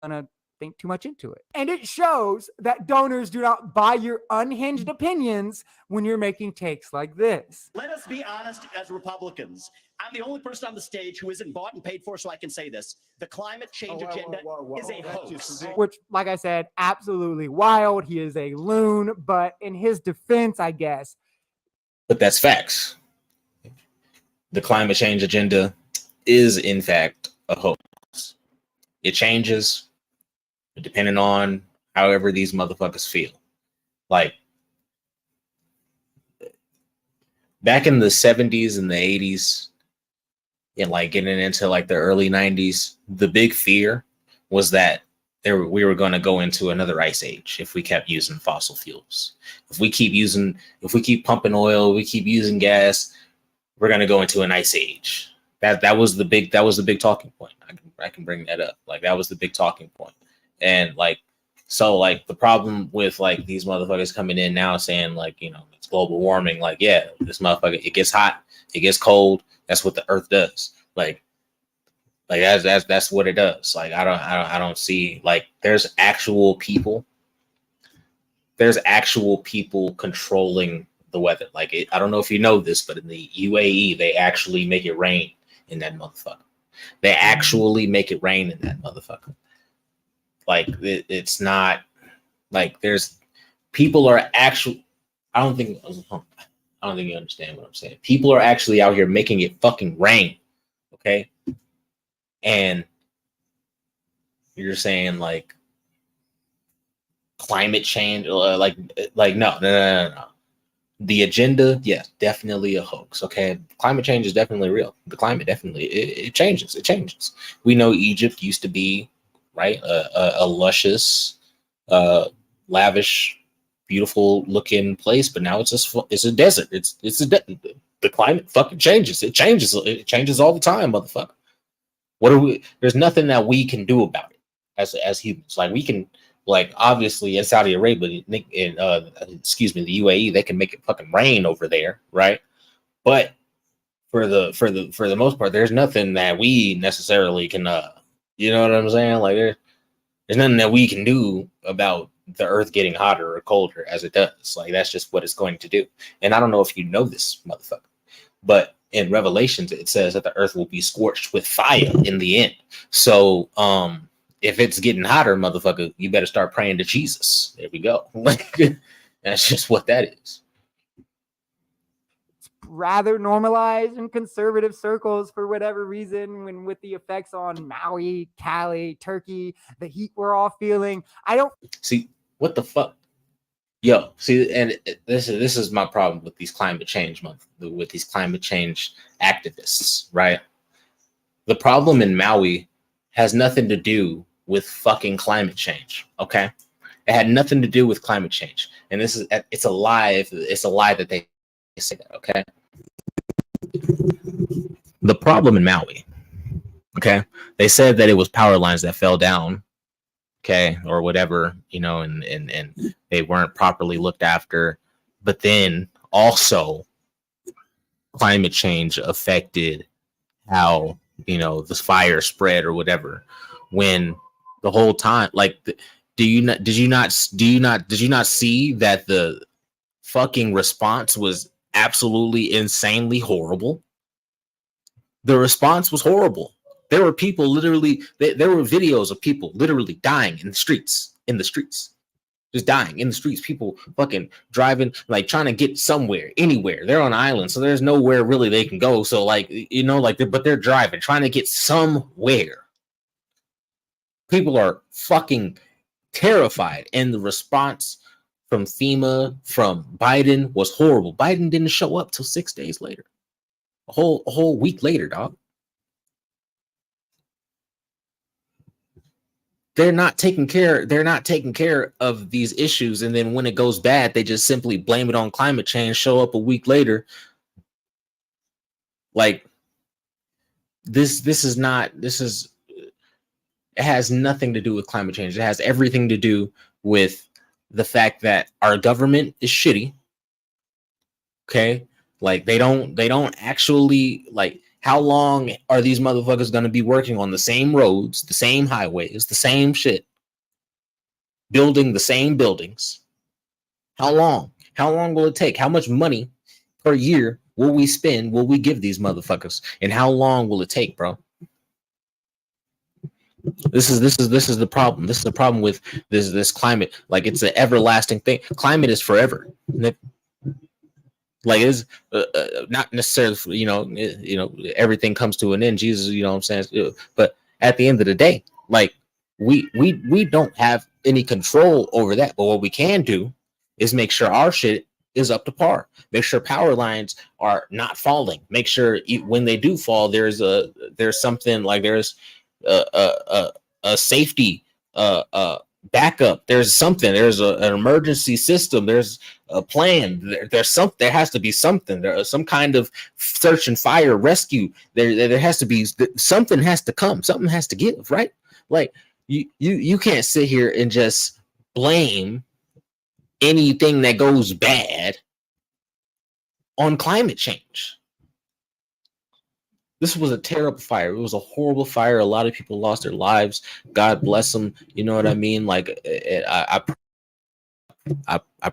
gonna think too much into it. And it shows that donors do not buy your unhinged opinions when you're making takes like this. Let us be honest as Republicans. I'm the only person on the stage who isn't bought and paid for, so I can say this. The climate change agenda is a hoax. Which, like I said, absolutely wild. He is a loon, but in his defense, I guess. But that's facts. The climate change agenda is, in fact, a hoax. It changes depending on however these motherfuckers feel. Like, back in the 70s and the 80s, and like getting into like the early 90s, the big fear was that we were going to go into another ice age if we kept using fossil fuels. If we keep pumping oil, we keep using gas, we're going to go into an ice age. That was the big talking point. I can bring that up. Like, that was the big talking point. And like, so like the problem with like these motherfuckers coming in now saying like, you know, it's global warming. Like, yeah, this motherfucker, it gets hot, it gets cold. That's what the earth does. Like that's what it does. Like, I don't see, like, there's actual people controlling the weather. Like, I don't know if you know this, but in the UAE, they actually make it rain in that motherfucker. They actually make it rain in that motherfucker. Like, it's not like there's people are actually, I don't think you understand what I'm saying. People are actually out here making it fucking rain. Okay. And you're saying like climate change, like no. The agenda, yes, definitely a hoax. Okay. Climate change is definitely real. The climate definitely, it changes. It changes. We know Egypt used to be, right, a luscious, lavish, beautiful looking place, but now it's a desert. The climate fucking changes. It changes all the time, motherfucker. There's nothing that we can do about it as humans. Like, we can, like, obviously in Saudi Arabia, the UAE, they can make it fucking rain over there, right? But for the most part, there's nothing that we necessarily can you know what I'm saying? Like, there's nothing that we can do about the earth getting hotter or colder as it does. Like, that's just what it's going to do. And I don't know if you know this, motherfucker, but in Revelations, it says that the earth will be scorched with fire in the end. So, if it's getting hotter, motherfucker, you better start praying to Jesus. There we go. Like, that's just what that is. Rather normalized in conservative circles for whatever reason, when with the effects on Maui, Cali, Turkey, the heat we're all feeling. I don't see what the fuck. Yo, see, and this is my problem with these climate change activists, right? The problem in Maui has nothing to do with fucking climate change. Okay, it had nothing to do with climate change, and it's a lie. It's a lie that they say that. Okay, the problem in Maui, okay, they said that it was power lines that fell down, okay, or whatever, you know, and they weren't properly looked after. But then also climate change affected how, you know, the fire spread or whatever, when the whole time, like, did you not see that the fucking response was absolutely insanely horrible? The response was horrible. There were people literally, there were videos of people literally dying in the streets, just dying in the streets. People fucking driving, like, trying to get somewhere, anywhere. They're on an island, so there's nowhere really they can go. So, like, you know, like, but they're driving, trying to get somewhere. People are fucking terrified, and the response from FEMA, from Biden, was horrible. Biden didn't show up till 6 days later, a whole week later, dog. They're not taking care of these issues, and then when it goes bad, they just simply blame it on climate change, show up a week later. Like, it has nothing to do with climate change. It has everything to do with the fact that our government is shitty. Okay? Like, they don't actually, like, how long are these motherfuckers going to be working on the same roads, the same highways, the same shit, building the same buildings. How long? How long will it take? How much money per year will we spend? Will we give these motherfuckers? And how long will it take, bro? This is the problem. This is the problem with this climate. Like, it's an everlasting thing. Climate is forever. Like, it's not necessarily, everything comes to an end. Jesus, you know what I'm saying? But at the end of the day, like, we don't have any control over that. But what we can do is make sure our shit is up to par. Make sure power lines are not falling. Make sure when they do fall, there's something like there's a safety backup. There's something. There's an emergency system. There's a plan. There's something. There has to be something. There's some kind of search and fire rescue. There has to be something. Has to come. Something has to give. Right? Like, you can't sit here and just blame anything that goes bad on climate change. This was a terrible fire. It was a horrible fire. A lot of people lost their lives. God bless them. You know what I mean? Like, I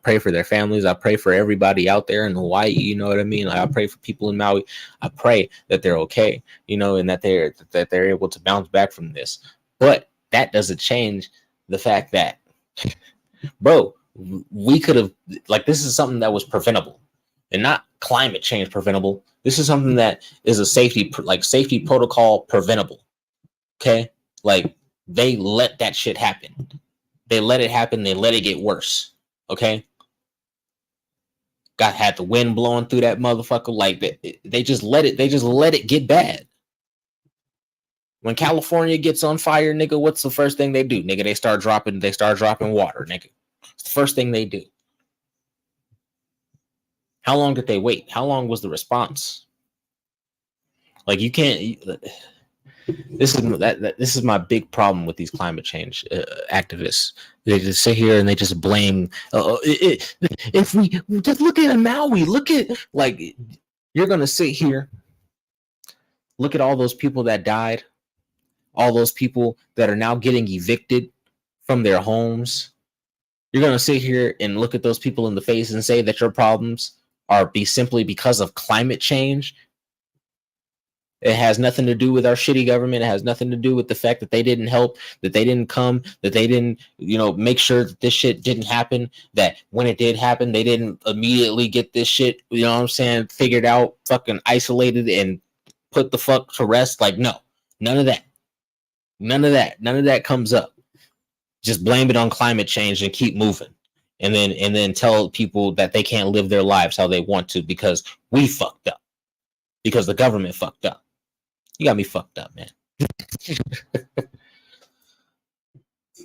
pray for their families. I pray for everybody out there in Hawaii. You know what I mean? Like, I pray for people in Maui. I pray that they're okay, and that they're able to bounce back from this. But that doesn't change the fact that, bro, we could have, like, this is something that was preventable and not climate change preventable. This is something that is a safety protocol preventable. Okay. Like, they let that shit happen. They let it happen. They let it get worse. Okay. Had the wind blowing through that motherfucker. Like, they just let it get bad. When California gets on fire, nigga, what's the first thing they do? Nigga, they start dropping water, nigga. It's the first thing they do. How long did they wait? How long was the response? Like, you can't. This is my big problem with these climate change activists. They just sit here and they just blame. If we just look at Maui, like, you're gonna sit here, look at all those people that died, all those people that are now getting evicted from their homes. You're going to sit here and look at those people in the face and say that your problems are simply because of climate change. It has nothing to do with our shitty government. It has nothing to do with the fact that they didn't help, that they didn't come, that they didn't, make sure that this shit didn't happen, that when it did happen, they didn't immediately get this shit, figured out, fucking isolated and put the fuck to rest. Like, no, none of that. None of that comes up. Just blame it on climate change and keep moving. And then tell people that they can't live their lives how they want to because we fucked up. Because the government fucked up. You got me fucked up, man.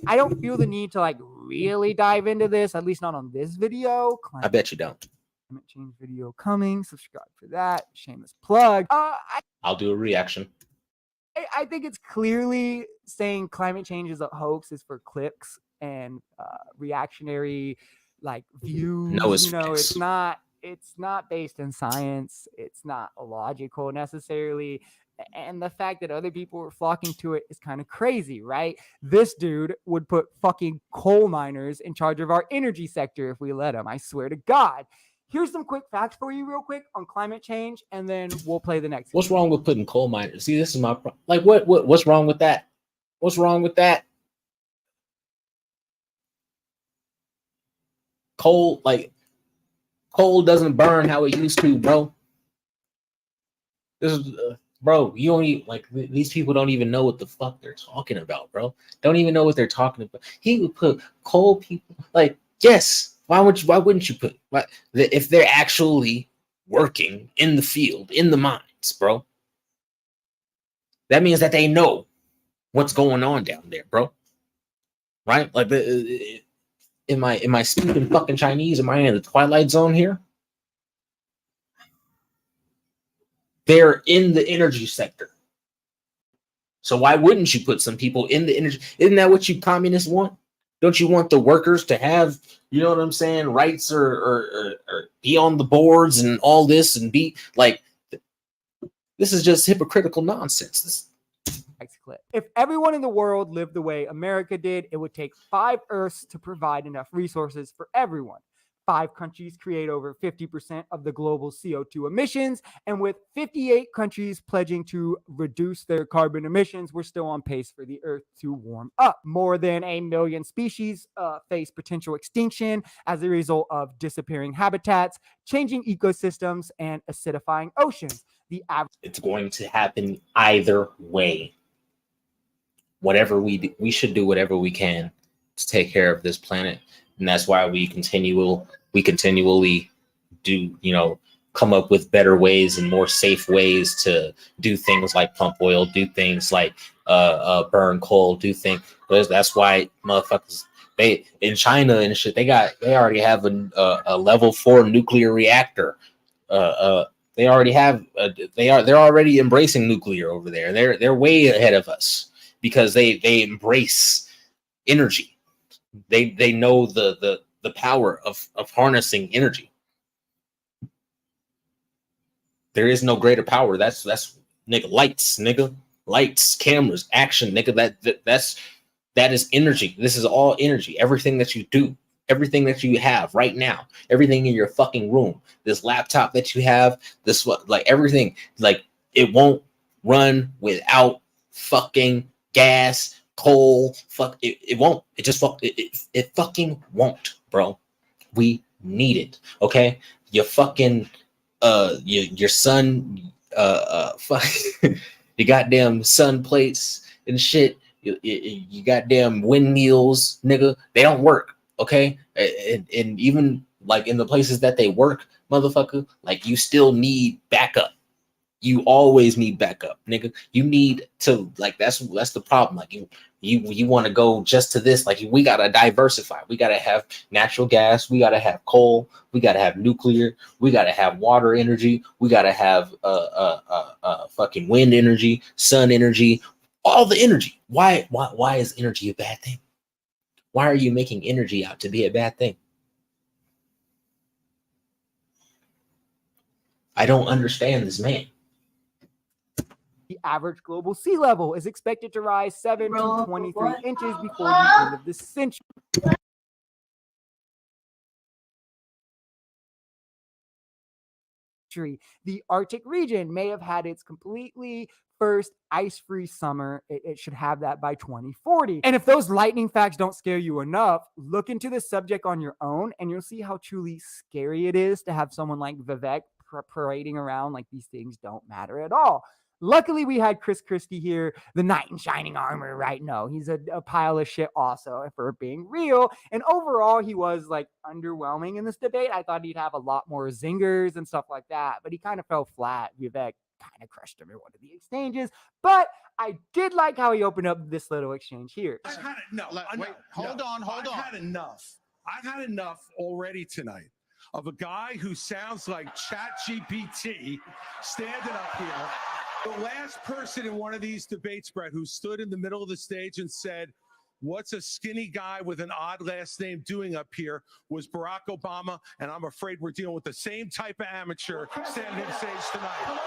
I don't feel the need to, like, really dive into this, at least not on this video. I bet you don't. Climate change video coming. Subscribe for that. Shameless plug. I'll do a reaction. I think it's clearly saying climate change is a hoax is for clicks and reactionary, like, views. No, it's not based in science. It's not logical necessarily. And the fact that other people were flocking to it is kind of crazy, right? This dude would put fucking coal miners in charge of our energy sector if we let him. I swear to God. Here's some quick facts for you real quick on climate change, and then we'll play the next. What's wrong with putting coal miners? See, this is my problem. Like, what's wrong with that? What's wrong with that? Coal doesn't burn how it used to, bro. This is, bro, you don't even, like, these people don't even know what the fuck they're talking about, bro. Don't even know what they're talking about. He would put coal people, like, yes. Why wouldn't you put, if they're actually working in the field, in the mines, bro? That means that they know what's going on down there, bro. Right? Like, am I speaking fucking Chinese? Am I in the Twilight Zone here? They're in the energy sector. So why wouldn't you put some people in the energy? Isn't that what you communists want? Don't you want the workers to have, you know what I'm saying, rights or be on the boards and all this and be like, this is just hypocritical nonsense. clip. If everyone in the world lived the way America did, it would take 5 Earths to provide enough resources for everyone. 5 countries create over 50% of the global CO2 emissions. And with 58 countries pledging to reduce their carbon emissions, we're still on pace for the Earth to warm up. More than 1 million species face potential extinction as a result of disappearing habitats, changing ecosystems, and acidifying oceans. It's going to happen either way. Whatever we do, we should do whatever we can to take care of this planet. And that's why we continually do, come up with better ways and more safe ways to do things like pump oil, do things like burn coal, do things. That's why motherfuckers, they in China and shit, they already have a level 4 nuclear reactor. They already have they're already embracing nuclear over there. They're way ahead of us because they embrace energy. They know the power of harnessing energy. There is no greater power. That's nigga, lights, cameras, action, nigga. That is energy. This is all energy. Everything that you do, everything that you have right now, everything in your fucking room, this laptop that you have, everything, it won't run without fucking gas, coal. It won't. It just it fucking won't, bro. We need it. Okay, your fucking your sun fuck your goddamn sun plates and shit. You goddamn windmills, nigga. They don't work. Okay, and even in the places that they work, motherfucker, you still need backup. You always need backup, nigga. You need to that's the problem. You want to go just to this. We gotta diversify. We gotta have natural gas. We gotta have coal. We gotta have nuclear. We gotta have water energy. We gotta have fucking wind energy, sun energy, all the energy. Why is energy a bad thing? Why are you making energy out to be a bad thing? I don't understand this man. The average global sea level is expected to rise 7 to 23 inches before the end of the century. The Arctic region may have had its completely first ice-free summer. It should have that by 2040. And if those lightning facts don't scare you enough, look into the subject on your own and you'll see how truly scary it is to have someone like Vivek parading around like these things don't matter at all. Luckily, we had Chris Christie here, the knight in shining armor, right? No, he's a pile of shit also, if we're being real. And overall, he was underwhelming in this debate. I thought he'd have a lot more zingers and stuff like that, but he kind of fell flat. Vivek kind of crushed him in one of the exchanges, but I did like how he opened up this little exchange here. I've had it. Hold on. I've had enough. I've had enough already tonight of a guy who sounds like ChatGPT standing up here. The last person in one of these debates, Brett, who stood in the middle of the stage and said, "What's a skinny guy with an odd last name doing up here?" was Barack Obama, and I'm afraid we're dealing with the same type of amateur standing on stage tonight.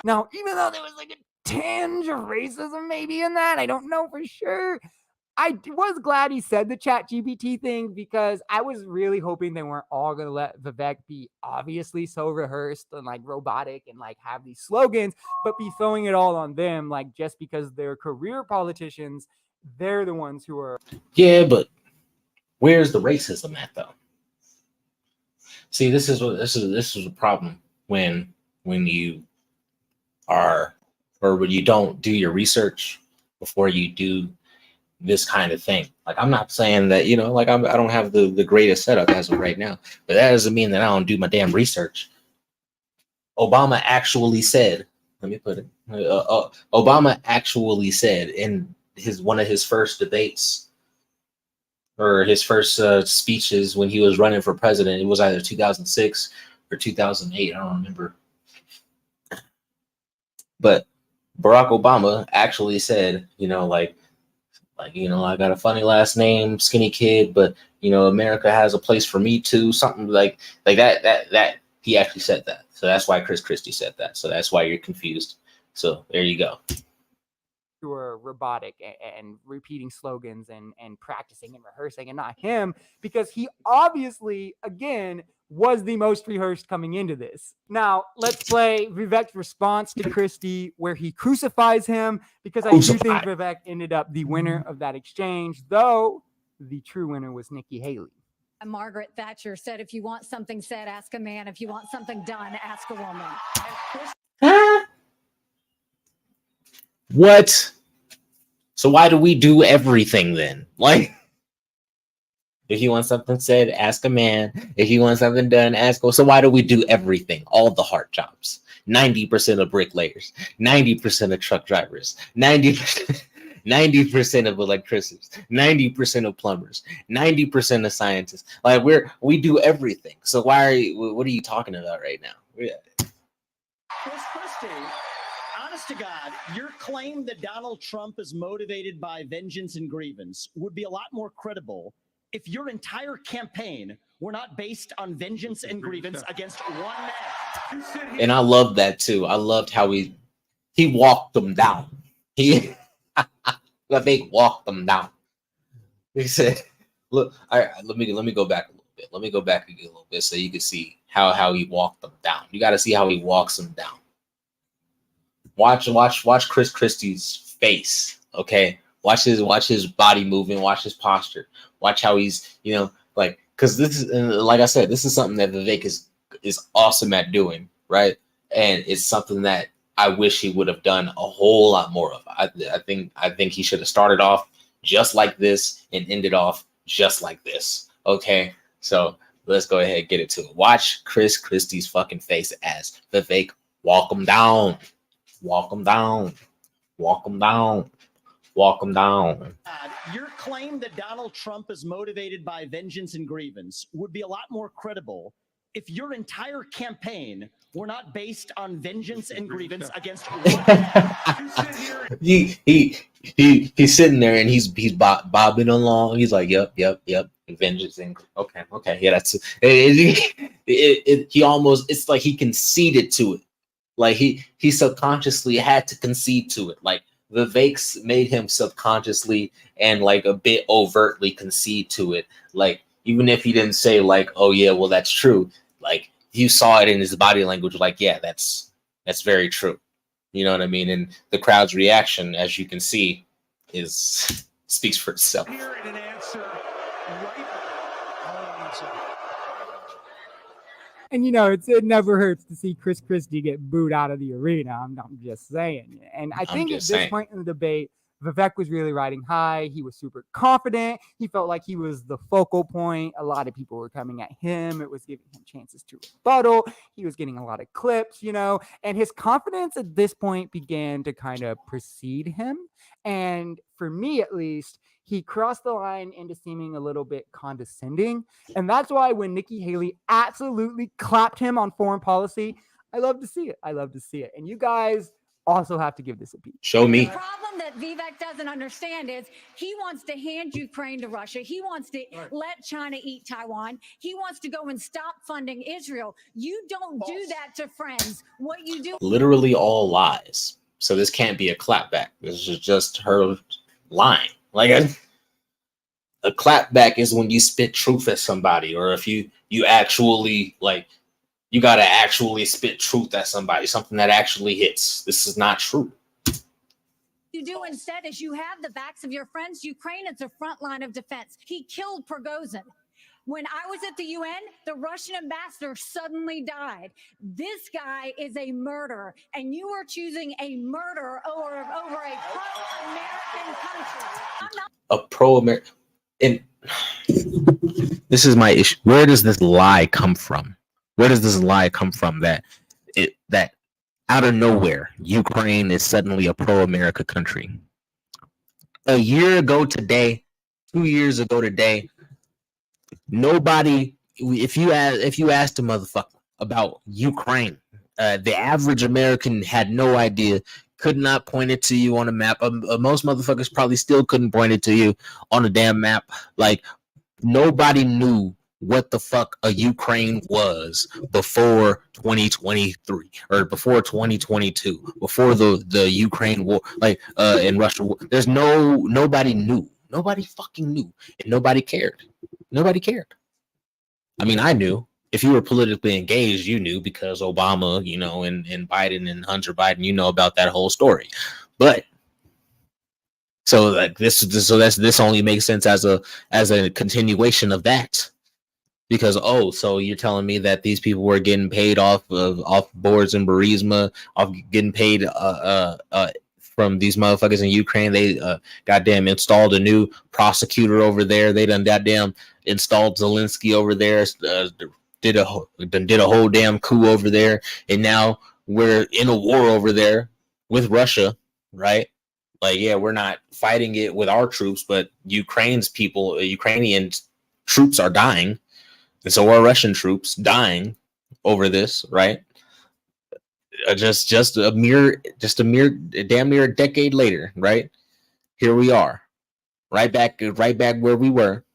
Now, even though there was a tinge of racism maybe in that, I don't know for sure. I was glad he said the ChatGPT thing because I was really hoping they weren't all going to let Vivek be obviously so rehearsed and robotic and have these slogans, but be throwing it all on them just because they're career politicians. They're the ones who are. Yeah, but where's the racism at though? See, this is a problem when you are or when you don't do your research before you do this kind of thing. I'm not saying that, I don't have the greatest setup as of right now, but that doesn't mean that I don't do my damn research. Obama actually said, Obama actually said in one of his first debates or his first speeches when he was running for president, it was either 2006 or 2008. I don't remember. But Barack Obama actually said, I got a funny last name, skinny kid, but America has a place for me too. Something like that. He actually said that. So that's why Chris Christie said that. So that's why you're confused. So there you go. who are robotic and repeating slogans and practicing and rehearsing, and not him, because he obviously, again, was the most rehearsed coming into this. Now, let's play Vivek's response to Christie, where he crucifies him, because I do think Vivek ended up the winner of that exchange, though the true winner was Nikki Haley. Margaret Thatcher said, if you want something said, ask a man. If you want something done, ask a woman. What? So why do we do everything then? Like, if you want something said, ask a man. If you want something done, ask. So why do we do everything? All the hard jobs. 90% of bricklayers, 90% of truck drivers, 90%. 90% of electricians, 90% of plumbers, 90% of scientists. Like we do everything. So what are you talking about right now? Chris Christie, honest to God, your claim that Donald Trump is motivated by vengeance and grievance would be a lot more credible if your entire campaign were not based on vengeance and grievance against one man. And I love that too. I loved how he walked them down. Vivek walked them down. He said, "Look, let me go back a little bit. Let me go back a little bit so you can see how he walked them down. You got to see how he walks them down. Watch Chris Christie's face. Okay, watch his body movement. Watch his posture. Watch how he's because this is like I said, this is something that Vivek is awesome at doing, right? And it's something that I wish he would have done a whole lot more of. I think he should have started off just like this and ended off just like this. Okay, so let's go ahead and get it to it. Watch Chris Christie's fucking face as Vivek walk him down, walk him down, walk him down, walk him down. Your claim that Donald Trump is motivated by vengeance and grievance would be a lot more credible if your entire campaign were not based on vengeance and grievance against one man. He's sitting there and he's bobbing along. He's like, yep. Vengeance and okay, yeah, that's it. He almost, it's like he conceded to it. Like he subconsciously had to concede to it. Like Vivek's made him subconsciously and like a bit overtly concede to it. Like even if he didn't say like, oh yeah, well that's true. Like you saw it in his body language. Like yeah, that's very true. You know what I mean? And the crowd's reaction, as you can see, speaks for itself. Here in an answer right. And it never hurts to see Chris Christie get booed out of the arena. I'm just saying. And I think at this point in the debate, Vivek was really riding high. He was super confident. He felt like he was the focal point. A lot of people were coming at him. It was giving him chances to rebuttal. He was getting a lot of clips, and his confidence at this point began to kind of precede him. And for me, at least, he crossed the line into seeming a little bit condescending. And that's why when Nikki Haley absolutely clapped him on foreign policy, I love to see it. I love to see it. And you guys also have to give this a beat. Show me. The problem that Vivek doesn't understand is he wants to hand Ukraine to Russia. He wants to let China eat Taiwan. He wants to go and stop funding Israel. You don't do that to friends. What you do. Literally all lies. So this can't be a clapback. This is just her lying. Like a clapback is when you spit truth at somebody, or if you actually you got to actually spit truth at somebody, something that actually hits. This is not true. You do instead is you have the backs of your friends. Ukraine is a front line of defense. He killed Prigozhin. When I was at the UN, the Russian ambassador suddenly died. This guy is a murderer, and you are choosing a murderer over a pro-American country. I'm not a pro-American. And this is my issue. Where does this lie come from? Where does this lie come from that out of nowhere, Ukraine is suddenly a pro-America country? A year ago today, 2 years ago today, nobody, if you asked a motherfucker about Ukraine, the average American had no idea, could not point it to you on a map. Most motherfuckers probably still couldn't point it to you on a damn map. Like nobody knew what the fuck a Ukraine was before 2023 or before 2022, before the Ukraine war, like in Russia. There's nobody knew. Nobody fucking knew, and nobody cared. Nobody cared. I mean, I knew. If you were politically engaged, you knew because Obama, you know, and Biden and Hunter Biden, you know about that whole story. But so like this only makes sense as a continuation of that. Because so you're telling me that these people were getting paid off boards in Burisma, off getting paid from these motherfuckers in Ukraine. They goddamn installed a new prosecutor over there. They done goddamn installed Zelensky over there. Did a whole damn coup over there, and now we're in a war over there with Russia, right? Like, yeah, we're not fighting it with our troops, but Ukrainian troops are dying, and so are Russian troops dying over this, right? Just a mere damn near a decade later, right? Here we are, right back where we were,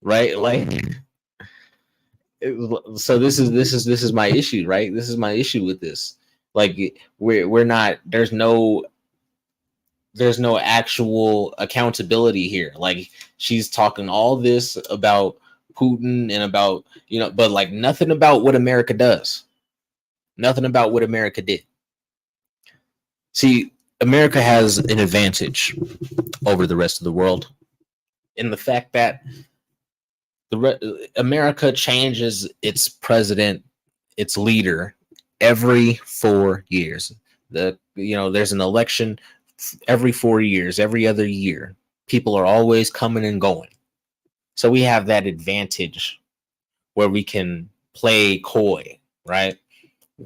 right? Like. So this is my issue, right? This is my issue with this. Like we're not. There's no actual accountability here. Like she's talking all this about Putin and about, you know, but like nothing about what America does. Nothing about what America did. See, America has an advantage over the rest of the world in the fact that America changes its president, its leader, every 4 years. There's an election every 4 years, every other year. People are always coming and going. So we have that advantage where we can play coy, right?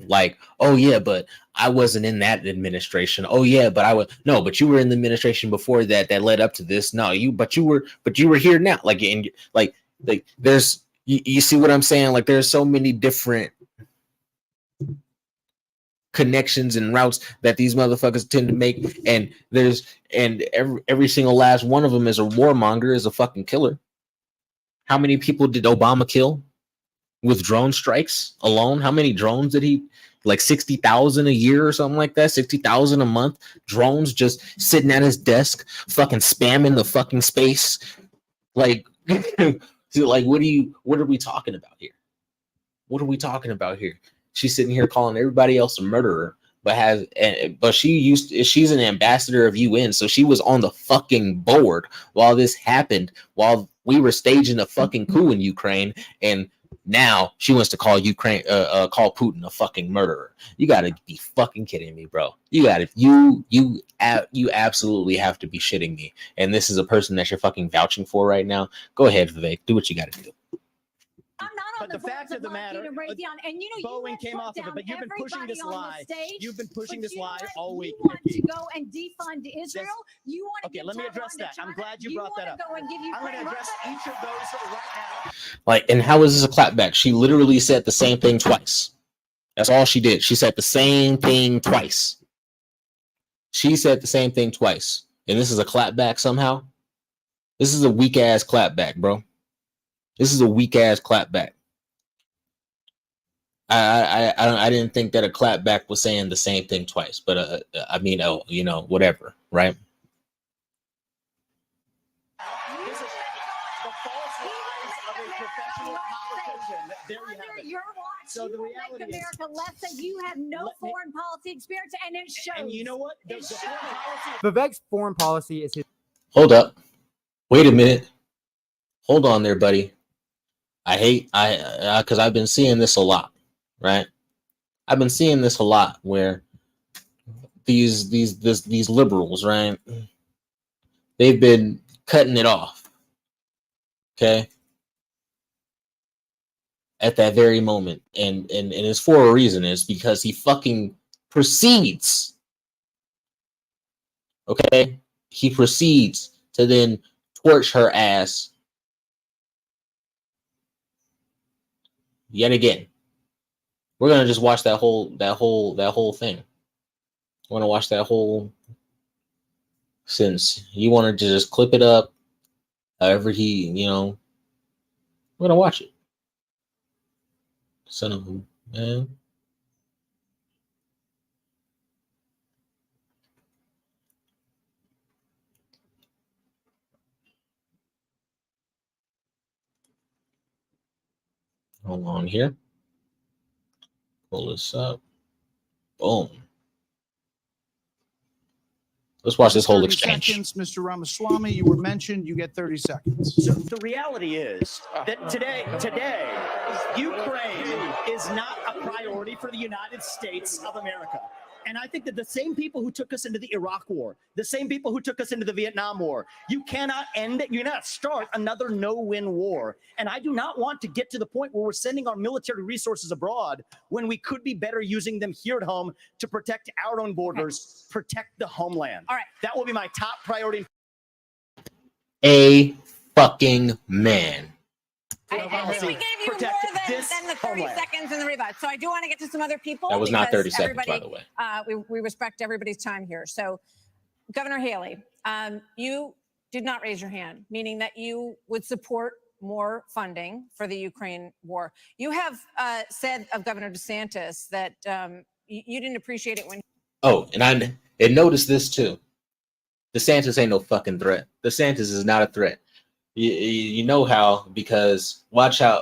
Like, oh yeah, but I wasn't in that administration. Oh yeah, but but you were in the administration before that led up to this. No, you were here now. Like there's you see what I'm saying? Like there's so many different connections and routes that these motherfuckers tend to make, and every single last one of them is a warmonger, is a fucking killer. How many people did Obama kill with drone strikes alone? How many drones did he, like 60,000 a year or something like that? 60,000 a month drones just sitting at his desk fucking spamming the fucking space. Like so like, what are we talking about here? What are we talking about here? She's sitting here calling everybody else a murderer, but she's an ambassador of UN, so she was on the fucking board while this happened, while we were staging a fucking coup in Ukraine, and now she wants to call Putin a fucking murderer. You gotta be fucking kidding me, bro. You absolutely have to be shitting me. And this is a person that you're fucking vouching for right now. Go ahead, Vivek. Do what you gotta do. I'm not on But the fact of the matter, and Raytheon, and you know, Boeing you came off of it, but you've been pushing this lie. You've been pushing this lie all week. You want to go and defund Israel? You want to? Okay, let me address that. I'm glad you brought that up. I'm going to address each of those right now. Like, and how is this a clapback? She literally said the same thing twice. That's all she did. She said the same thing twice. She said the same thing twice. And this is a clapback somehow? This is a weak ass clapback, bro. This is a weak ass clapback. I didn't think that a clapback was saying the same thing twice, but I mean, whatever, right? Your watch, so the reality make America less that you have no foreign policy experience, and it shows. And you know what? Vivek's foreign policy is his. Hold up. Wait a minute. Hold on there, buddy. Because I've been seeing this a lot, right? I've been seeing this a lot where these liberals, right? They've been cutting it off. Okay. At that very moment. And it's for a reason. It's because he fucking proceeds. Okay? He proceeds to then torch her ass yet again. We're gonna just watch that whole thing. I want to watch that whole. Since you wanted to just clip it up, however he, We're gonna watch it. Son of a man. Hold on here. Pull this up. Boom. Let's watch this whole 30 exchange. seconds, Mr. Ramaswamy, you were mentioned. You get 30 seconds. So the reality is that today, Ukraine is not a priority for the United States of America. And I think that the same people who took us into the Iraq War, the same people who took us into the Vietnam War, you cannot end it. You cannot start another no-win war. And I do not want to get to the point where we're sending our military resources abroad when we could be better using them here at home to protect our own borders, protect the homeland. All right. That will be my top priority. A fucking man. And so we gave you more than the 30 seconds in the rebut. So I do want to get to some other people. That was not 30 because seconds, by the way. We respect everybody's time here. So, Governor Haley, you did not raise your hand, meaning that you would support more funding for the Ukraine war. You have said of Governor DeSantis that you didn't appreciate it when. Oh, and notice this too. DeSantis ain't no fucking threat. DeSantis is not a threat. You know how, because watch how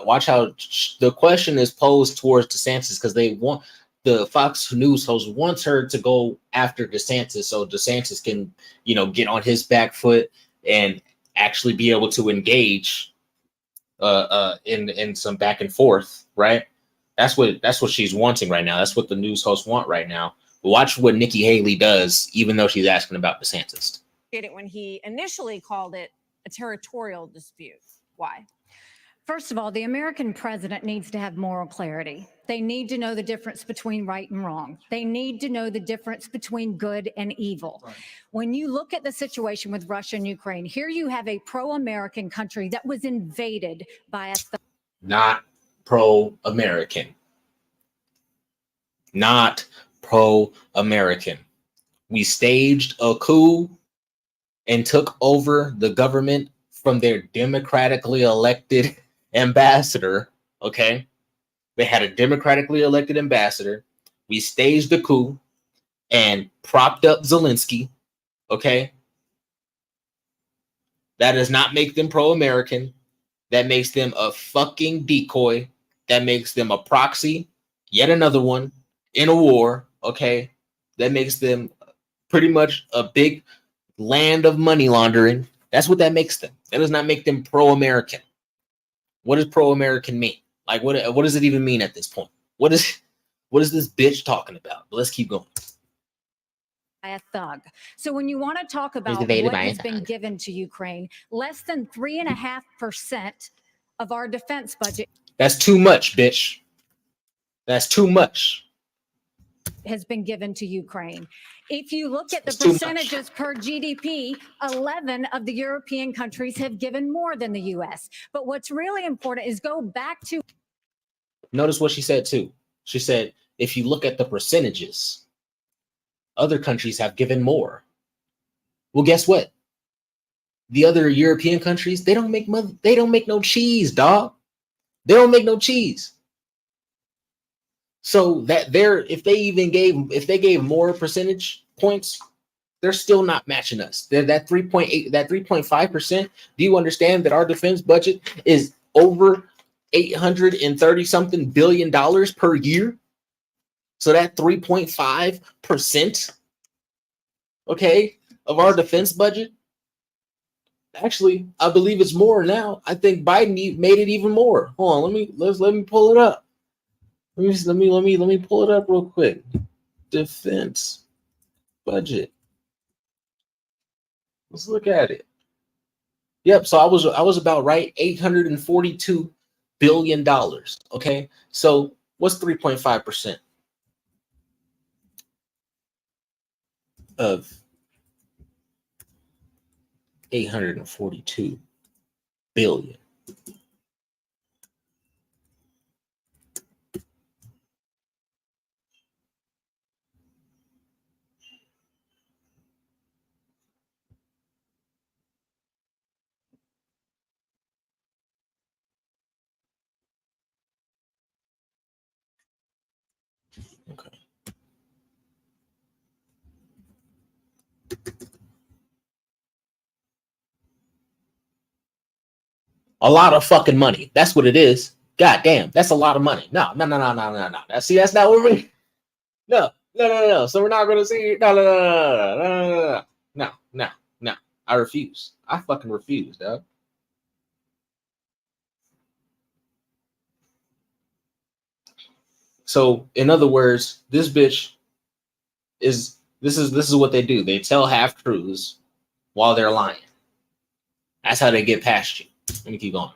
the question is posed towards DeSantis because they want the Fox News host wants her to go after DeSantis so DeSantis can, get on his back foot and actually be able to engage in some back and forth, right? That's what she's wanting right now. That's what the news hosts want right now. But watch what Nikki Haley does, even though she's asking about DeSantis. It when he initially called it a territorial dispute. Why? First of all, the American president needs to have moral clarity. They need to know the difference between right and wrong. They need to know the difference between good and evil. Right. When you look at the situation with Russia and Ukraine, here you have a pro-American country that was invaded by a not pro-American. Not pro-American. We staged a coup and took over the government from their democratically elected ambassador, okay? They had a democratically elected ambassador. We staged the coup and propped up Zelensky, okay? That does not make them pro-American. That makes them a fucking decoy. That makes them a proxy, yet another one, in a war, okay? That makes them pretty much a big land of money laundering. That's what that makes them. That does not make them pro-American. What does pro-American mean? Like, what does it even mean at this point? What is this bitch talking about? But let's keep going. A thug. So when you want to talk about what has been given to Ukraine, less than 3.5% of our defense budget. That's too much, bitch. That's too much. Has been given to Ukraine. If you look at the percentages per GDP, 11 of the European countries have given more than the US. But what's really important is go back to. Notice what she said too. She said, if you look at the percentages, other countries have given more. Well, guess what? The other European countries, they don't make no cheese, dog. They don't make no cheese. So that if they gave more percentage points, they're still not matching us. They're that 3.8, that 3.5%. Do you understand that our defense budget is over $830 something billion per year? So that 3.5%, okay, of our defense budget. Actually, I believe it's more now. I think Biden made it even more. Hold on, let me pull it up. Let me pull it up real quick. Defense budget. Let's look at it. Yep. So I was about right. $842 billion. Okay. So what's 3.5% of 842 billion? Okay. A lot of fucking money. That's what it is. God damn, that's a lot of money. No. See, that's not what we. No. So we're not going to see. No. I refuse. I fucking refuse, dog. So, in other words, this bitch is. This is what they do. They tell half truths while they're lying. That's how they get past you. Let me keep going.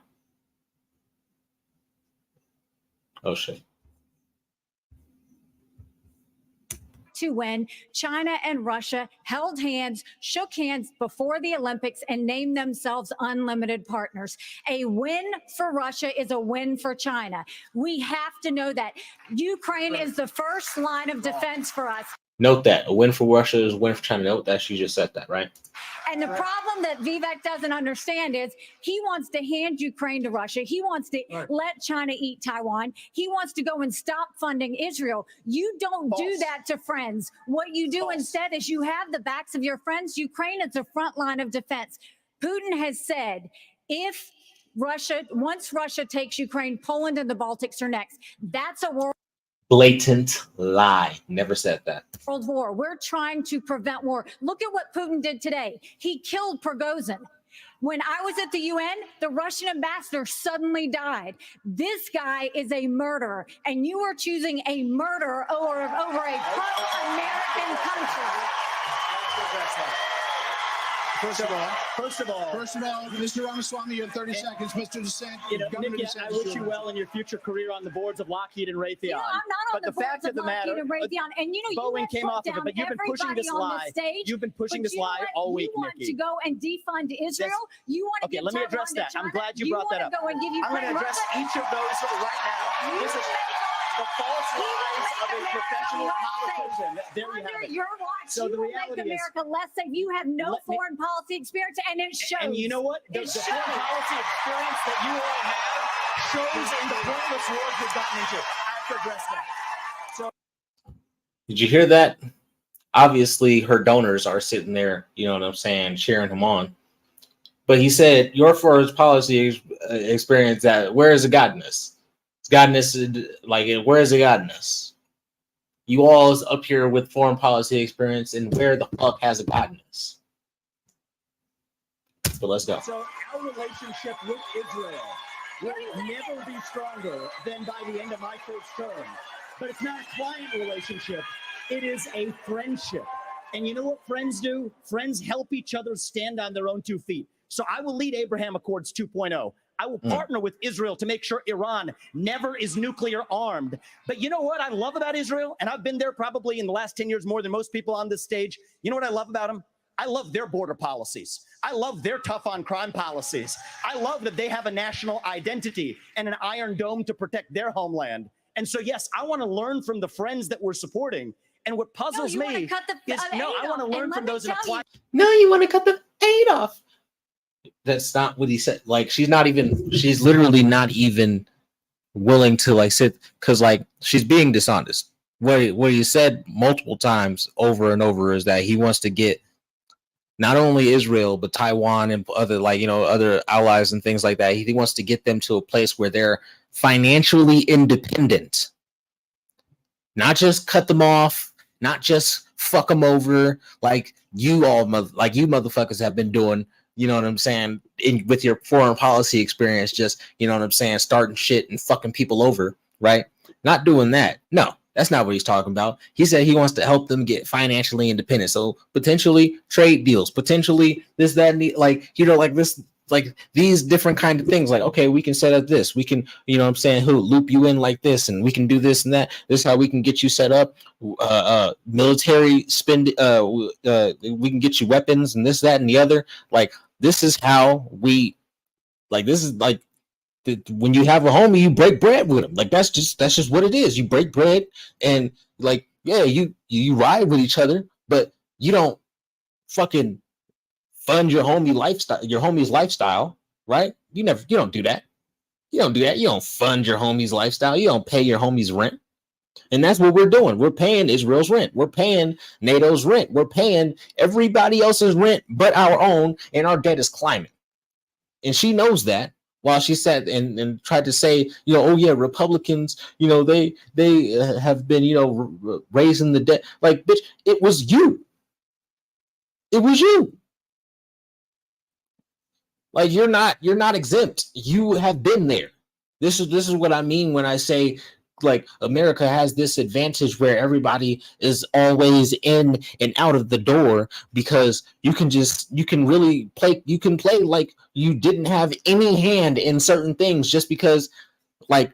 Oh shit. To when China and Russia held hands, shook hands before the Olympics, and named themselves unlimited partners. A win for Russia is a win for China. We have to know that. Ukraine is the first line of defense for us. Note that. A win for Russia is a win for China. Note that. She just said that, right? And the problem that VIVEK doesn't understand is he wants to hand Ukraine to Russia. He wants to let China eat Taiwan. He wants to go and stop funding Israel. You don't do that to friends. What you do instead is you have the backs of your friends. Ukraine is the front line of defense. Putin has said, if once Russia takes Ukraine, Poland and the Baltics are next. That's a world. Blatant lie. Never said that. World war. We're trying to prevent war. Look at what Putin did today. He killed Prigozhin. When I was at the UN, the Russian ambassador suddenly died. This guy is a murderer, and you are choosing a murderer over a pro-American country. First of all, Mr. Ramaswamy, you have 30 seconds. Mr. DeSantis, Nikki, I wish you well in your future career on the boards of Lockheed and Raytheon. You know, I'm not on the boards of Lockheed and Raytheon, and you know, Boeing came off of it, but you've been pushing this lie. You've been pushing this lie all week, Nikki. You want to go and defund Israel? You want to okay, let me address that. I'm glad you brought that up. I'm going to address each of those right now. This is the false lies of a professional politician. There you have it. Your watch, so the reality is, America less safe. You have no foreign policy experience, and it shows. And you know what? The foreign policy experience that you all have shows in the pointless wars we've gotten into. I have to address that. So, did you hear that? Obviously, her donors are sitting there, you know what I'm saying, cheering him on. But he said, your foreign policy experience, that where is it gotten us? It's gotten us, like, where is it gotten us? You all is up here with foreign policy experience, and where the fuck has it gotten us? But let's go. So our relationship with Israel will never be stronger than by the end of my first term. But it's not a client relationship. It is a friendship. And you know what friends do? Friends help each other stand on their own 2 feet. So I will lead Abraham Accords 2.0. I will partner with Israel to make sure Iran never is nuclear armed. But you know what I love about Israel? And I've been there probably in the last 10 years more than most people on this stage. You know what I love about them? I love their border policies. I love their tough on crime policies. I love that they have a national identity and an iron dome to protect their homeland. And so, yes, I want to learn from the friends that we're supporting. And what puzzles me is, I want to learn from those and apply. No, you want to cut the aid off. That's not what he said. Like, she's literally not even willing to, like, sit, because, like, she's being dishonest. What he said multiple times over and over is that he wants to get not only Israel, but Taiwan and other, like, you know, other allies and things like that. He wants to get them to a place where they're financially independent. Not just cut them off, not just fuck them over like you motherfuckers have been doing. You know what I'm saying? With your foreign policy experience, just, you know what I'm saying, starting shit and fucking people over, right? Not doing that. No, that's not what he's talking about. He said he wants to help them get financially independent. So potentially trade deals, potentially this, that, and like, you know, like this, like these different kind of things. Like, okay, we can set up this. We can, you know what I'm saying, loop you in like this, and we can do this and that. This is how we can get you set up. Military spend. We can get you weapons and this, that, and the other. Like, this is how we, like, this is like, when you have a homie, you break bread with him. Like, that's just what it is. You break bread, and like, yeah, you ride with each other, but you don't fucking fund your homie's lifestyle, right? You don't do that. You don't fund your homie's lifestyle. You don't pay your homie's rent. And that's what we're doing. We're paying Israel's rent. We're paying NATO's rent. We're paying everybody else's rent but our own, and our debt is climbing. And she knows that. While she sat and tried to say, oh yeah, Republicans, they have been, raising the debt. Like, bitch, it was you. It was you. Like, you're not exempt. You have been there. This is what I mean when I say, like, America has this advantage where everybody is always in and out of the door, because you can really play like you didn't have any hand in certain things, just because, like,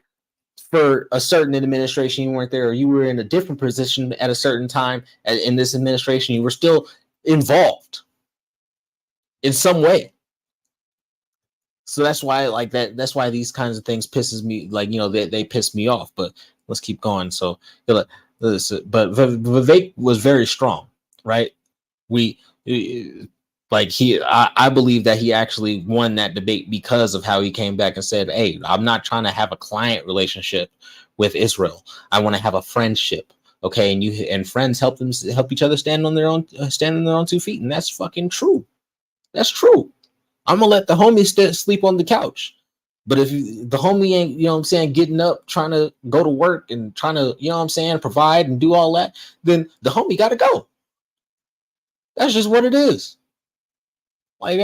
for a certain administration you weren't there, or you were in a different position at a certain time in this administration, you were still involved in some way. So that's why, like, that's why these kinds of things pisses me, like, they piss me off. But let's keep going. So, but Vivek was very strong, right? I believe that he actually won that debate because of how he came back and said, hey, I'm not trying to have a client relationship with Israel. I want to have a friendship. Okay. And friends help each other stand on their own 2 feet. And that's fucking true. That's true. I'm gonna let the homie sleep on the couch. But if the homie ain't, getting up, trying to go to work and trying to, provide and do all that, then the homie got to go. That's just what it is. Like,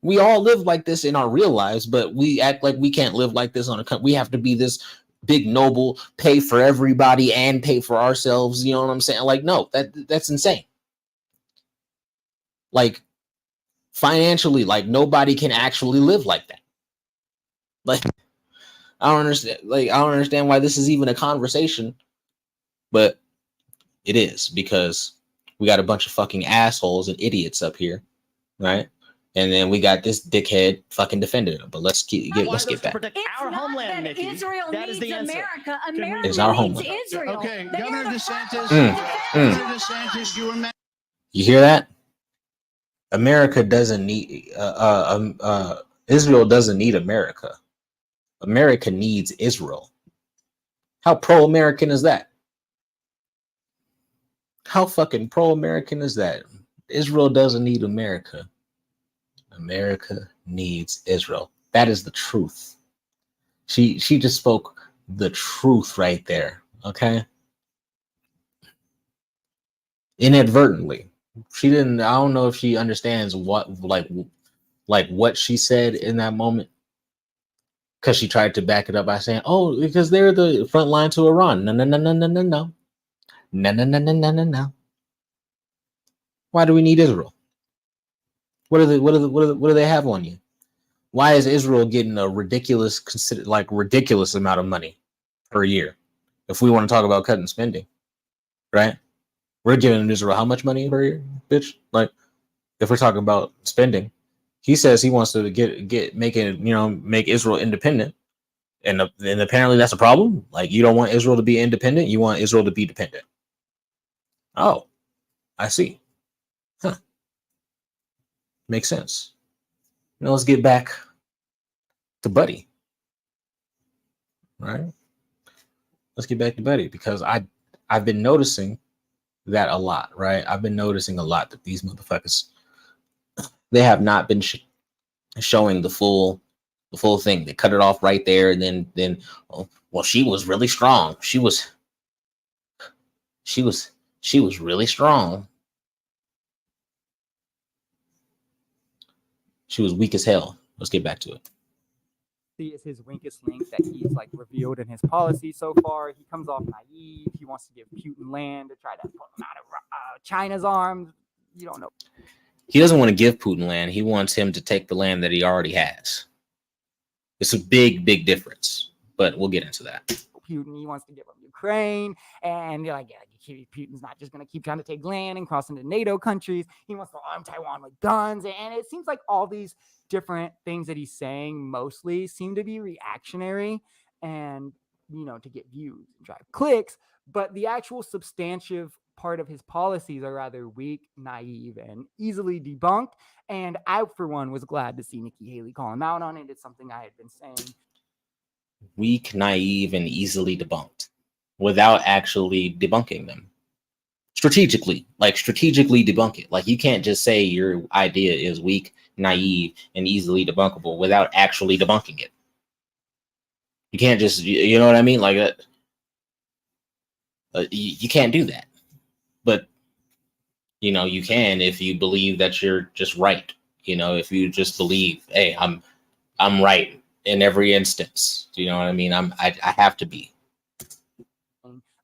we all live like this in our real lives, but we act like we can't live like this we have to be this big noble, pay for everybody and pay for ourselves. You know what I'm saying? Like, no, that's insane. Like, financially, like, nobody can actually live like that. Like, I don't understand why this is even a conversation, but it is, because we got a bunch of fucking assholes and idiots up here, right? And then we got this dickhead fucking defending them. But let's get back. It's our homeland, Nikki. Israel That is needs the answer. America. America It's our needs homeland. Israel. Okay, They Governor are the DeSantis, Governor DeSantis, you were You hear that? America doesn't need Israel doesn't need America. America needs Israel. How pro-American is that? How fucking pro-American is that? Israel doesn't need America. America needs Israel. That is the truth. She just spoke the truth right there. Okay. Inadvertently. She didn't. I don't know if she understands what what she said in that moment, because she tried to back it up by saying, "Oh, because they're the front line to Iran." No. Why do we need Israel? What do they have on you? Why is Israel getting a ridiculous amount of money per year? If we want to talk about cutting spending, right? We're giving Israel how much money per year, bitch? Like, if we're talking about spending, he says he wants to make Israel independent, and apparently that's a problem. Like, you don't want Israel to be independent, you want Israel to be dependent. Oh, I see. Huh. Makes sense. Now let's get back to Buddy. All right. Let's get back to Buddy, because I've been noticing that a lot, right? I've been noticing a lot that these motherfuckers, they have not been showing the full thing. They cut it off right there, and then well, she was really strong. She was really strong. She was weak as hell. Let's get back to it. Is his weakest link that he's like revealed in his policy so far. He comes off naive. He wants to give Putin land to try to pull him out of China's arms. You don't know. He doesn't want to give Putin land. He wants him to take the land that he already has. It's a big, big difference, but we'll get into that. Putin, he wants to give him Ukraine, and you're like, yeah, Putin's not just going to keep trying to take land and cross into NATO countries. He wants to arm Taiwan with guns, and it seems like all these different things that he's saying mostly seem to be reactionary and, to get views and drive clicks, but the actual substantive part of his policies are rather weak, naive, and easily debunked. And I, for one, was glad to see Nikki Haley call him out on it. It's something I had been saying. Weak, naive, and easily debunked. without actually debunking them. Strategically debunk it. Like, you can't just say your idea is weak, naive, and easily debunkable without actually debunking it. You can't just, you know what I mean? Like, you can't do that. But, you know, you can if you believe that you're just right. You know, if you just believe, hey, I'm right in every instance. Do you know what I mean? I have to be.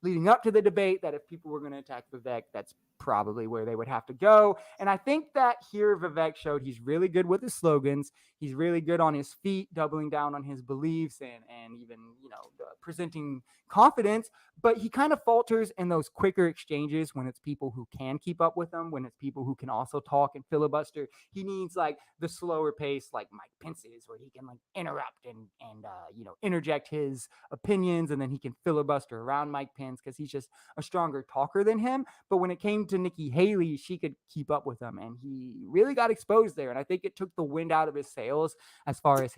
Leading up to the debate, that if people were going to attack Vivek, that's probably where they would have to go. And I think that here Vivek showed he's really good with his slogans. He's really good on his feet, doubling down on his beliefs and even, you know, presenting confidence. But he kind of falters in those quicker exchanges when it's people who can keep up with him, when it's people who can also talk and filibuster. He needs like the slower pace, like Mike Pence's, where he can like interrupt and you know, interject his opinions, and then he can filibuster around Mike Pence because he's just a stronger talker than him. But when it came to Nikki Haley, she could keep up with him, and he really got exposed there. And I think it took the wind out of his sails as far as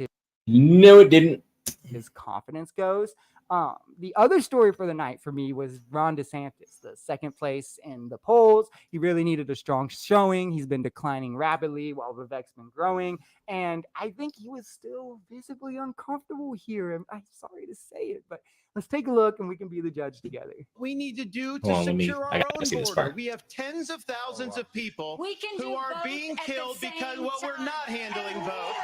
No, it didn't. His confidence goes. The other story for the night for me was Ron DeSantis, the second place in the polls. He really needed a strong showing. He's been declining rapidly while Vivek's been growing. And I think he was still visibly uncomfortable here. I'm sorry to say it, but let's take a look and we can be the judge together. We need to do to Hold on, secure I our gotta own see this border. part. We have tens of thousands of people who are being killed because we're not handling both.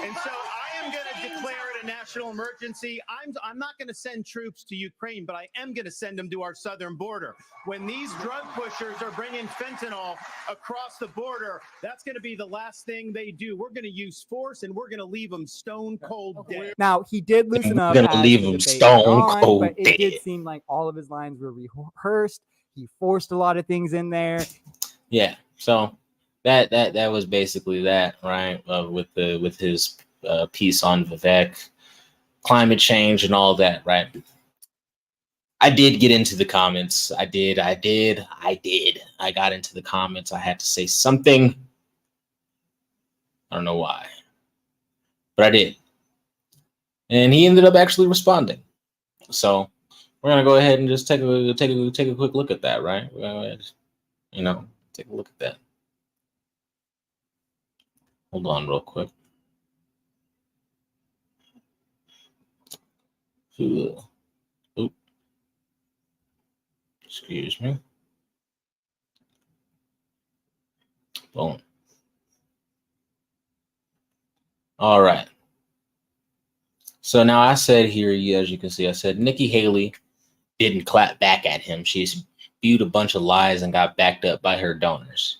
And so I am going to declare it a national emergency. I'm not going to send troops to Ukraine, but I am going to send them to our southern border. When these drug pushers are bringing fentanyl across the border, that's going to be the last thing they do. We're going to use force, and we're going to leave them stone cold dead. Now, he did loosen up. We're gonna as leave the him debate stone went on, cold but it did dead. seem like all of his lines were rehearsed. He forced a lot of things in there. Yeah. So that was basically that, right? With his piece on Vivek, climate change, and all that, right? I did get into the comments. I got into the comments. I had to say something. I don't know why, but I did. And he ended up actually responding. So we're gonna go ahead and just take a quick look at that, right? We're gonna go ahead, you know, take a look at that. Hold on real quick. Oop. Excuse me. Boom. All right. So now I said here, as you can see, I said Nikki Haley didn't clap back at him. She spewed a bunch of lies and got backed up by her donors.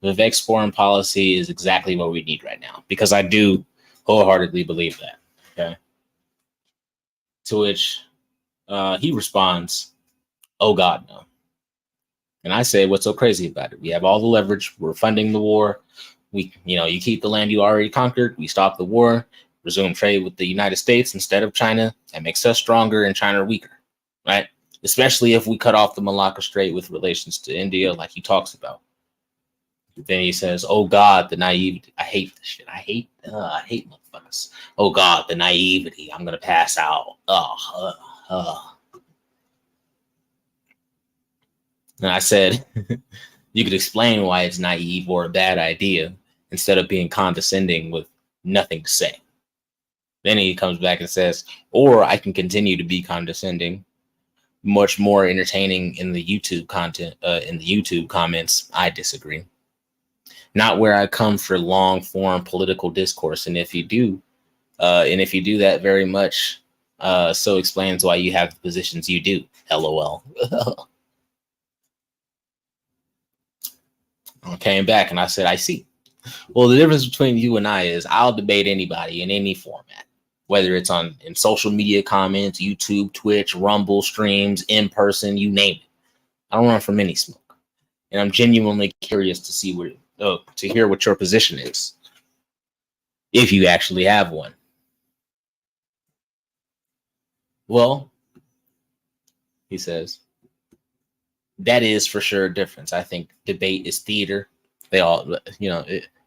Vivek's foreign policy is exactly what we need right now, because I do wholeheartedly believe that. Okay. To which he responds, "Oh God, no." And I say, what's so crazy about it? We have all the leverage. We're funding the war. You keep the land you already conquered. We stop the war, resume trade with the United States instead of China. That makes us stronger and China weaker, right? Especially if we cut off the Malacca Strait with relations to India, like he talks about. Then he says, "Oh God, the naivety." I hate this shit. I hate motherfuckers. "Oh God, the naivety. I'm gonna pass out." And I said, you could explain why it's naive or a bad idea instead of being condescending with nothing to say. Then he comes back and says, or I can continue to be condescending, much more entertaining in the YouTube content, in the YouTube comments. I disagree. Not where I come for long form political discourse. And if you do that very much, so explains why you have the positions you do. LOL. I came back and I said, I see. Well, the difference between you and I is I'll debate anybody in any format, whether it's in social media comments, YouTube, Twitch, Rumble streams, in person, you name it. I don't run from any smoke. And I'm genuinely curious to see to hear what your position is, if you actually have one. Well, he says, that is for sure a difference. I think debate is theater. They all,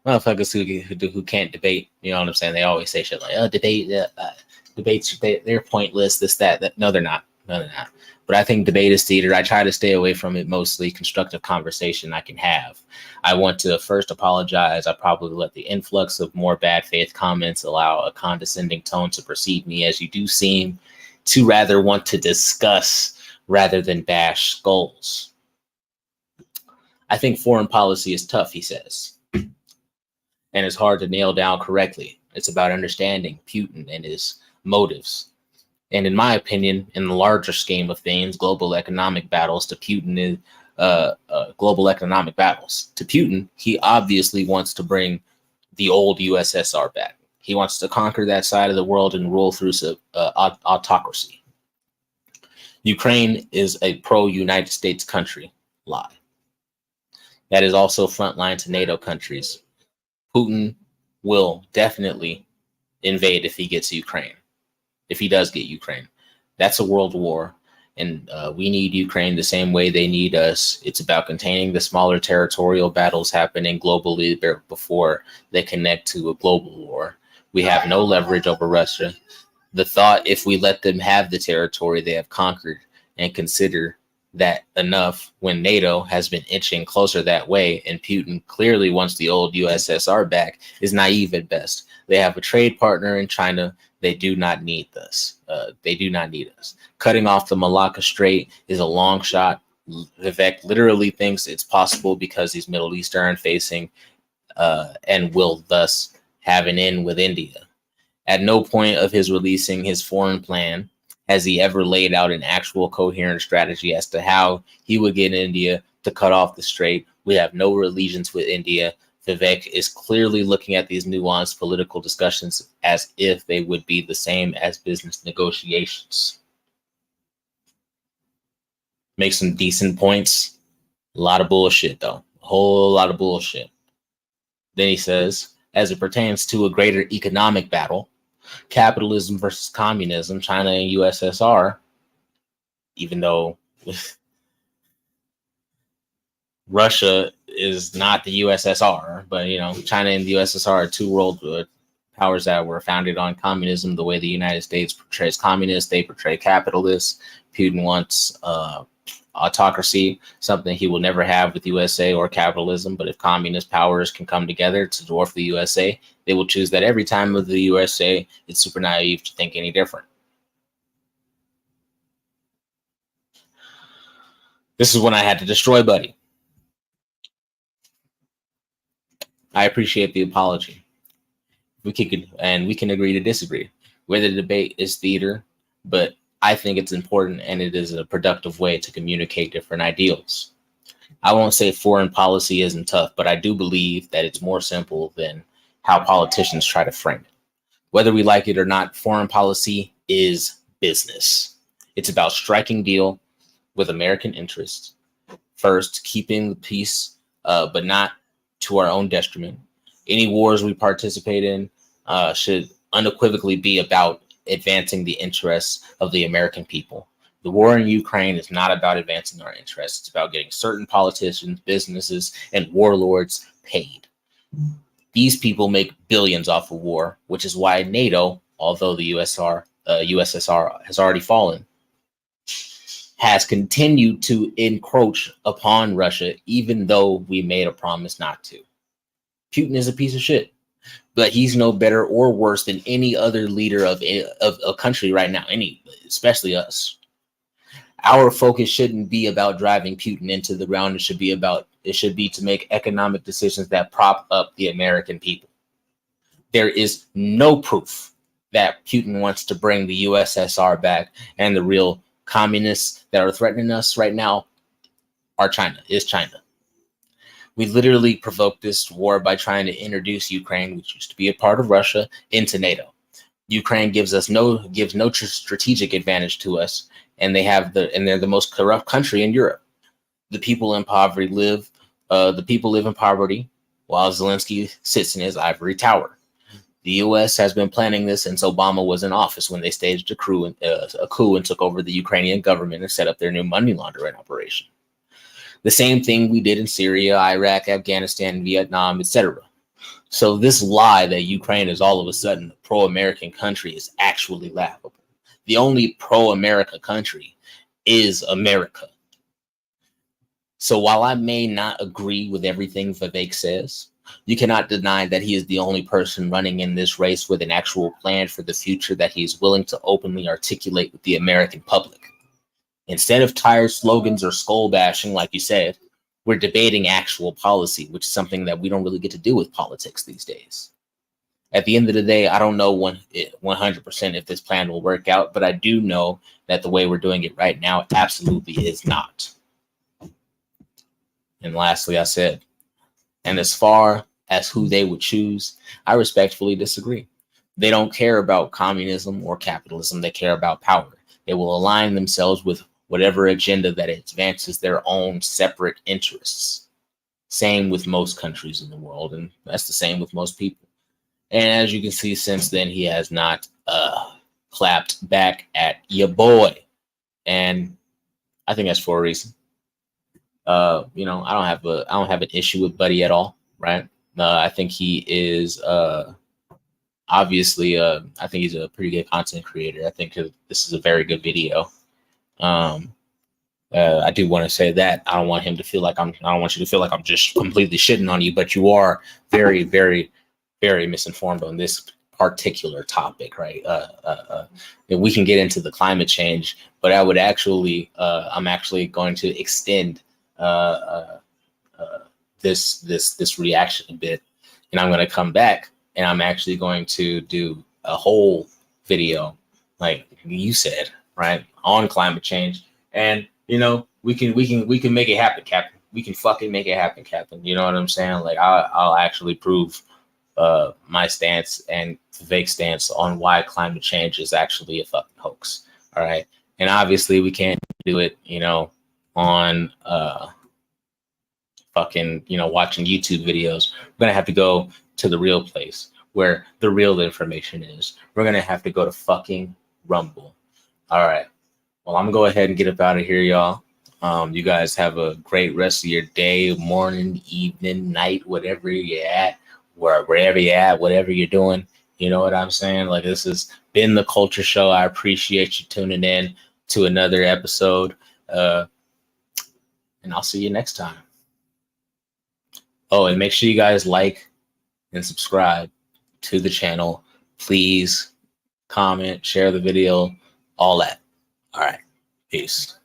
motherfuckers who can't debate, you know what I'm saying? They always say shit like, debates, they're pointless, this, that. No, they're not. No, they're not. But I think debate is theater. I try to stay away from it mostly. Constructive conversation I can have. I want to first apologize. I probably let the influx of more bad faith comments allow a condescending tone to precede me, as you do seem to rather want to discuss rather than bash skulls. I think foreign policy is tough, he says, and it's hard to nail down correctly. It's about understanding Putin and his motives. And in my opinion, in the larger scheme of things, global economic battles to Putin is global economic battles. To Putin, he obviously wants to bring the old USSR back. He wants to conquer that side of the world and rule through autocracy. Ukraine is a pro-United States country. Lie. That is also frontline to NATO countries. Putin will definitely invade if he gets Ukraine. If he does get Ukraine, that's a world war. And we need Ukraine the same way they need us. It's about containing the smaller territorial battles happening globally before they connect to a global war. We have no leverage over Russia. The thought, if we let them have the territory they have conquered and consider that enough when NATO has been inching closer that way and Putin clearly wants the old USSR back, is naive at best. They have a trade partner in China. They do not need us. They do not need us. Cutting off the Malacca Strait is a long shot. Vivek literally thinks it's possible because he's Middle Eastern facing and will thus have an in with India. At no point of his releasing his foreign plan has he ever laid out an actual coherent strategy as to how he would get India to cut off the strait. We have no allegiance with India. Vivek is clearly looking at these nuanced political discussions as if they would be the same as business negotiations. Make some decent points. A lot of bullshit, though. A whole lot of bullshit. Then he says, as it pertains to a greater economic battle, capitalism versus communism, China and USSR, even though Russia is not the USSR, but China and the USSR are two world powers that were founded on communism. The way the United States portrays communists, they portray capitalists. Putin wants autocracy, something he will never have with USA or capitalism. But if communist powers can come together to dwarf the USA, they will choose that every time with the USA. It's super naive to think any different. This is when I had to destroy Buddy. I appreciate the apology. We can agree to disagree. Whether the debate is theater, but I think it's important and it is a productive way to communicate different ideals. I won't say foreign policy isn't tough, but I do believe that it's more simple than how politicians try to frame it. Whether we like it or not, foreign policy is business. It's about striking deal with American interests. First, keeping the peace, but not to our own detriment. Any wars we participate in should unequivocally be about advancing the interests of the American people. The war in Ukraine is not about advancing our interests. It's about getting certain politicians, businesses, and warlords paid. These people make billions off of war, which is why NATO, although the USSR has already fallen, has continued to encroach upon Russia, even though we made a promise not to. Putin is a piece of shit, but he's no better or worse than any other leader of a country right now, especially us. Our focus shouldn't be about driving Putin into the ground. It should be to make economic decisions that prop up the American people. There is no proof that Putin wants to bring the USSR back, and the real communists that are threatening us right now are China. We literally provoked this war by trying to introduce Ukraine, which used to be a part of Russia, into NATO. Ukraine gives no strategic advantage to us, and they're the most corrupt country in Europe. The people in poverty live in poverty while Zelensky sits in his ivory tower. The U.S. has been planning this since Obama was in office, when they staged a coup and took over the Ukrainian government and set up their new money laundering operation. The same thing we did in Syria, Iraq, Afghanistan, Vietnam, etc. So this lie that Ukraine is all of a sudden a pro-American country is actually laughable. The only pro-America country is America. So while I may not agree with everything Vivek says, you cannot deny that he is the only person running in this race with an actual plan for the future that he is willing to openly articulate with the American public. Instead of tired slogans or skull bashing, like you said, we're debating actual policy, which is something that we don't really get to do with politics these days. At the end of the day, I don't know 100% if this plan will work out, but I do know that the way we're doing it right now absolutely is not. And lastly, I said, and as far as who they would choose, I respectfully disagree. They don't care about communism or capitalism. They care about power. They will align themselves with whatever agenda that advances their own separate interests. Same with most countries in the world, and that's the same with most people. And as you can see, since then, he has not clapped back at your boy. And I think that's for a reason. You know, I don't have an issue with Buddy at all, right? I think he is obviously I think he's a pretty good content creator. I think this is a very good video. I do want to say that I don't want him to feel like I don't want you to feel like I'm just completely shitting on you, but you are very, very, very misinformed on this particular topic, right? And we can get into the climate change, but I would actually, I'm actually going to extend this reaction a bit, and I'm going to come back and I'm actually going to do a whole video, like you said, right, on climate change. And you know, we can make it happen, Captain. We can fucking make it happen, Captain. You know what I'm saying? Like I'll actually prove my stance and Vivek's stance on why climate change is actually a fucking hoax. All right. And obviously we can't do it, you know, on fucking, you know, watching YouTube videos. We're gonna have to go to the real place where the real information is. We're gonna have to go to fucking Rumble. All right. Well, I'm gonna go ahead and get up out of here, y'all. You guys have a great rest of your day, morning, evening, night, whatever you're at, wherever you're at, whatever you're doing. You know what I'm saying? Like, this has been the Culture Show. I appreciate you tuning in to another episode. And I'll see you next time. Oh, and make sure you guys like and subscribe to the channel. Please comment, share the video, all that. All right. Peace.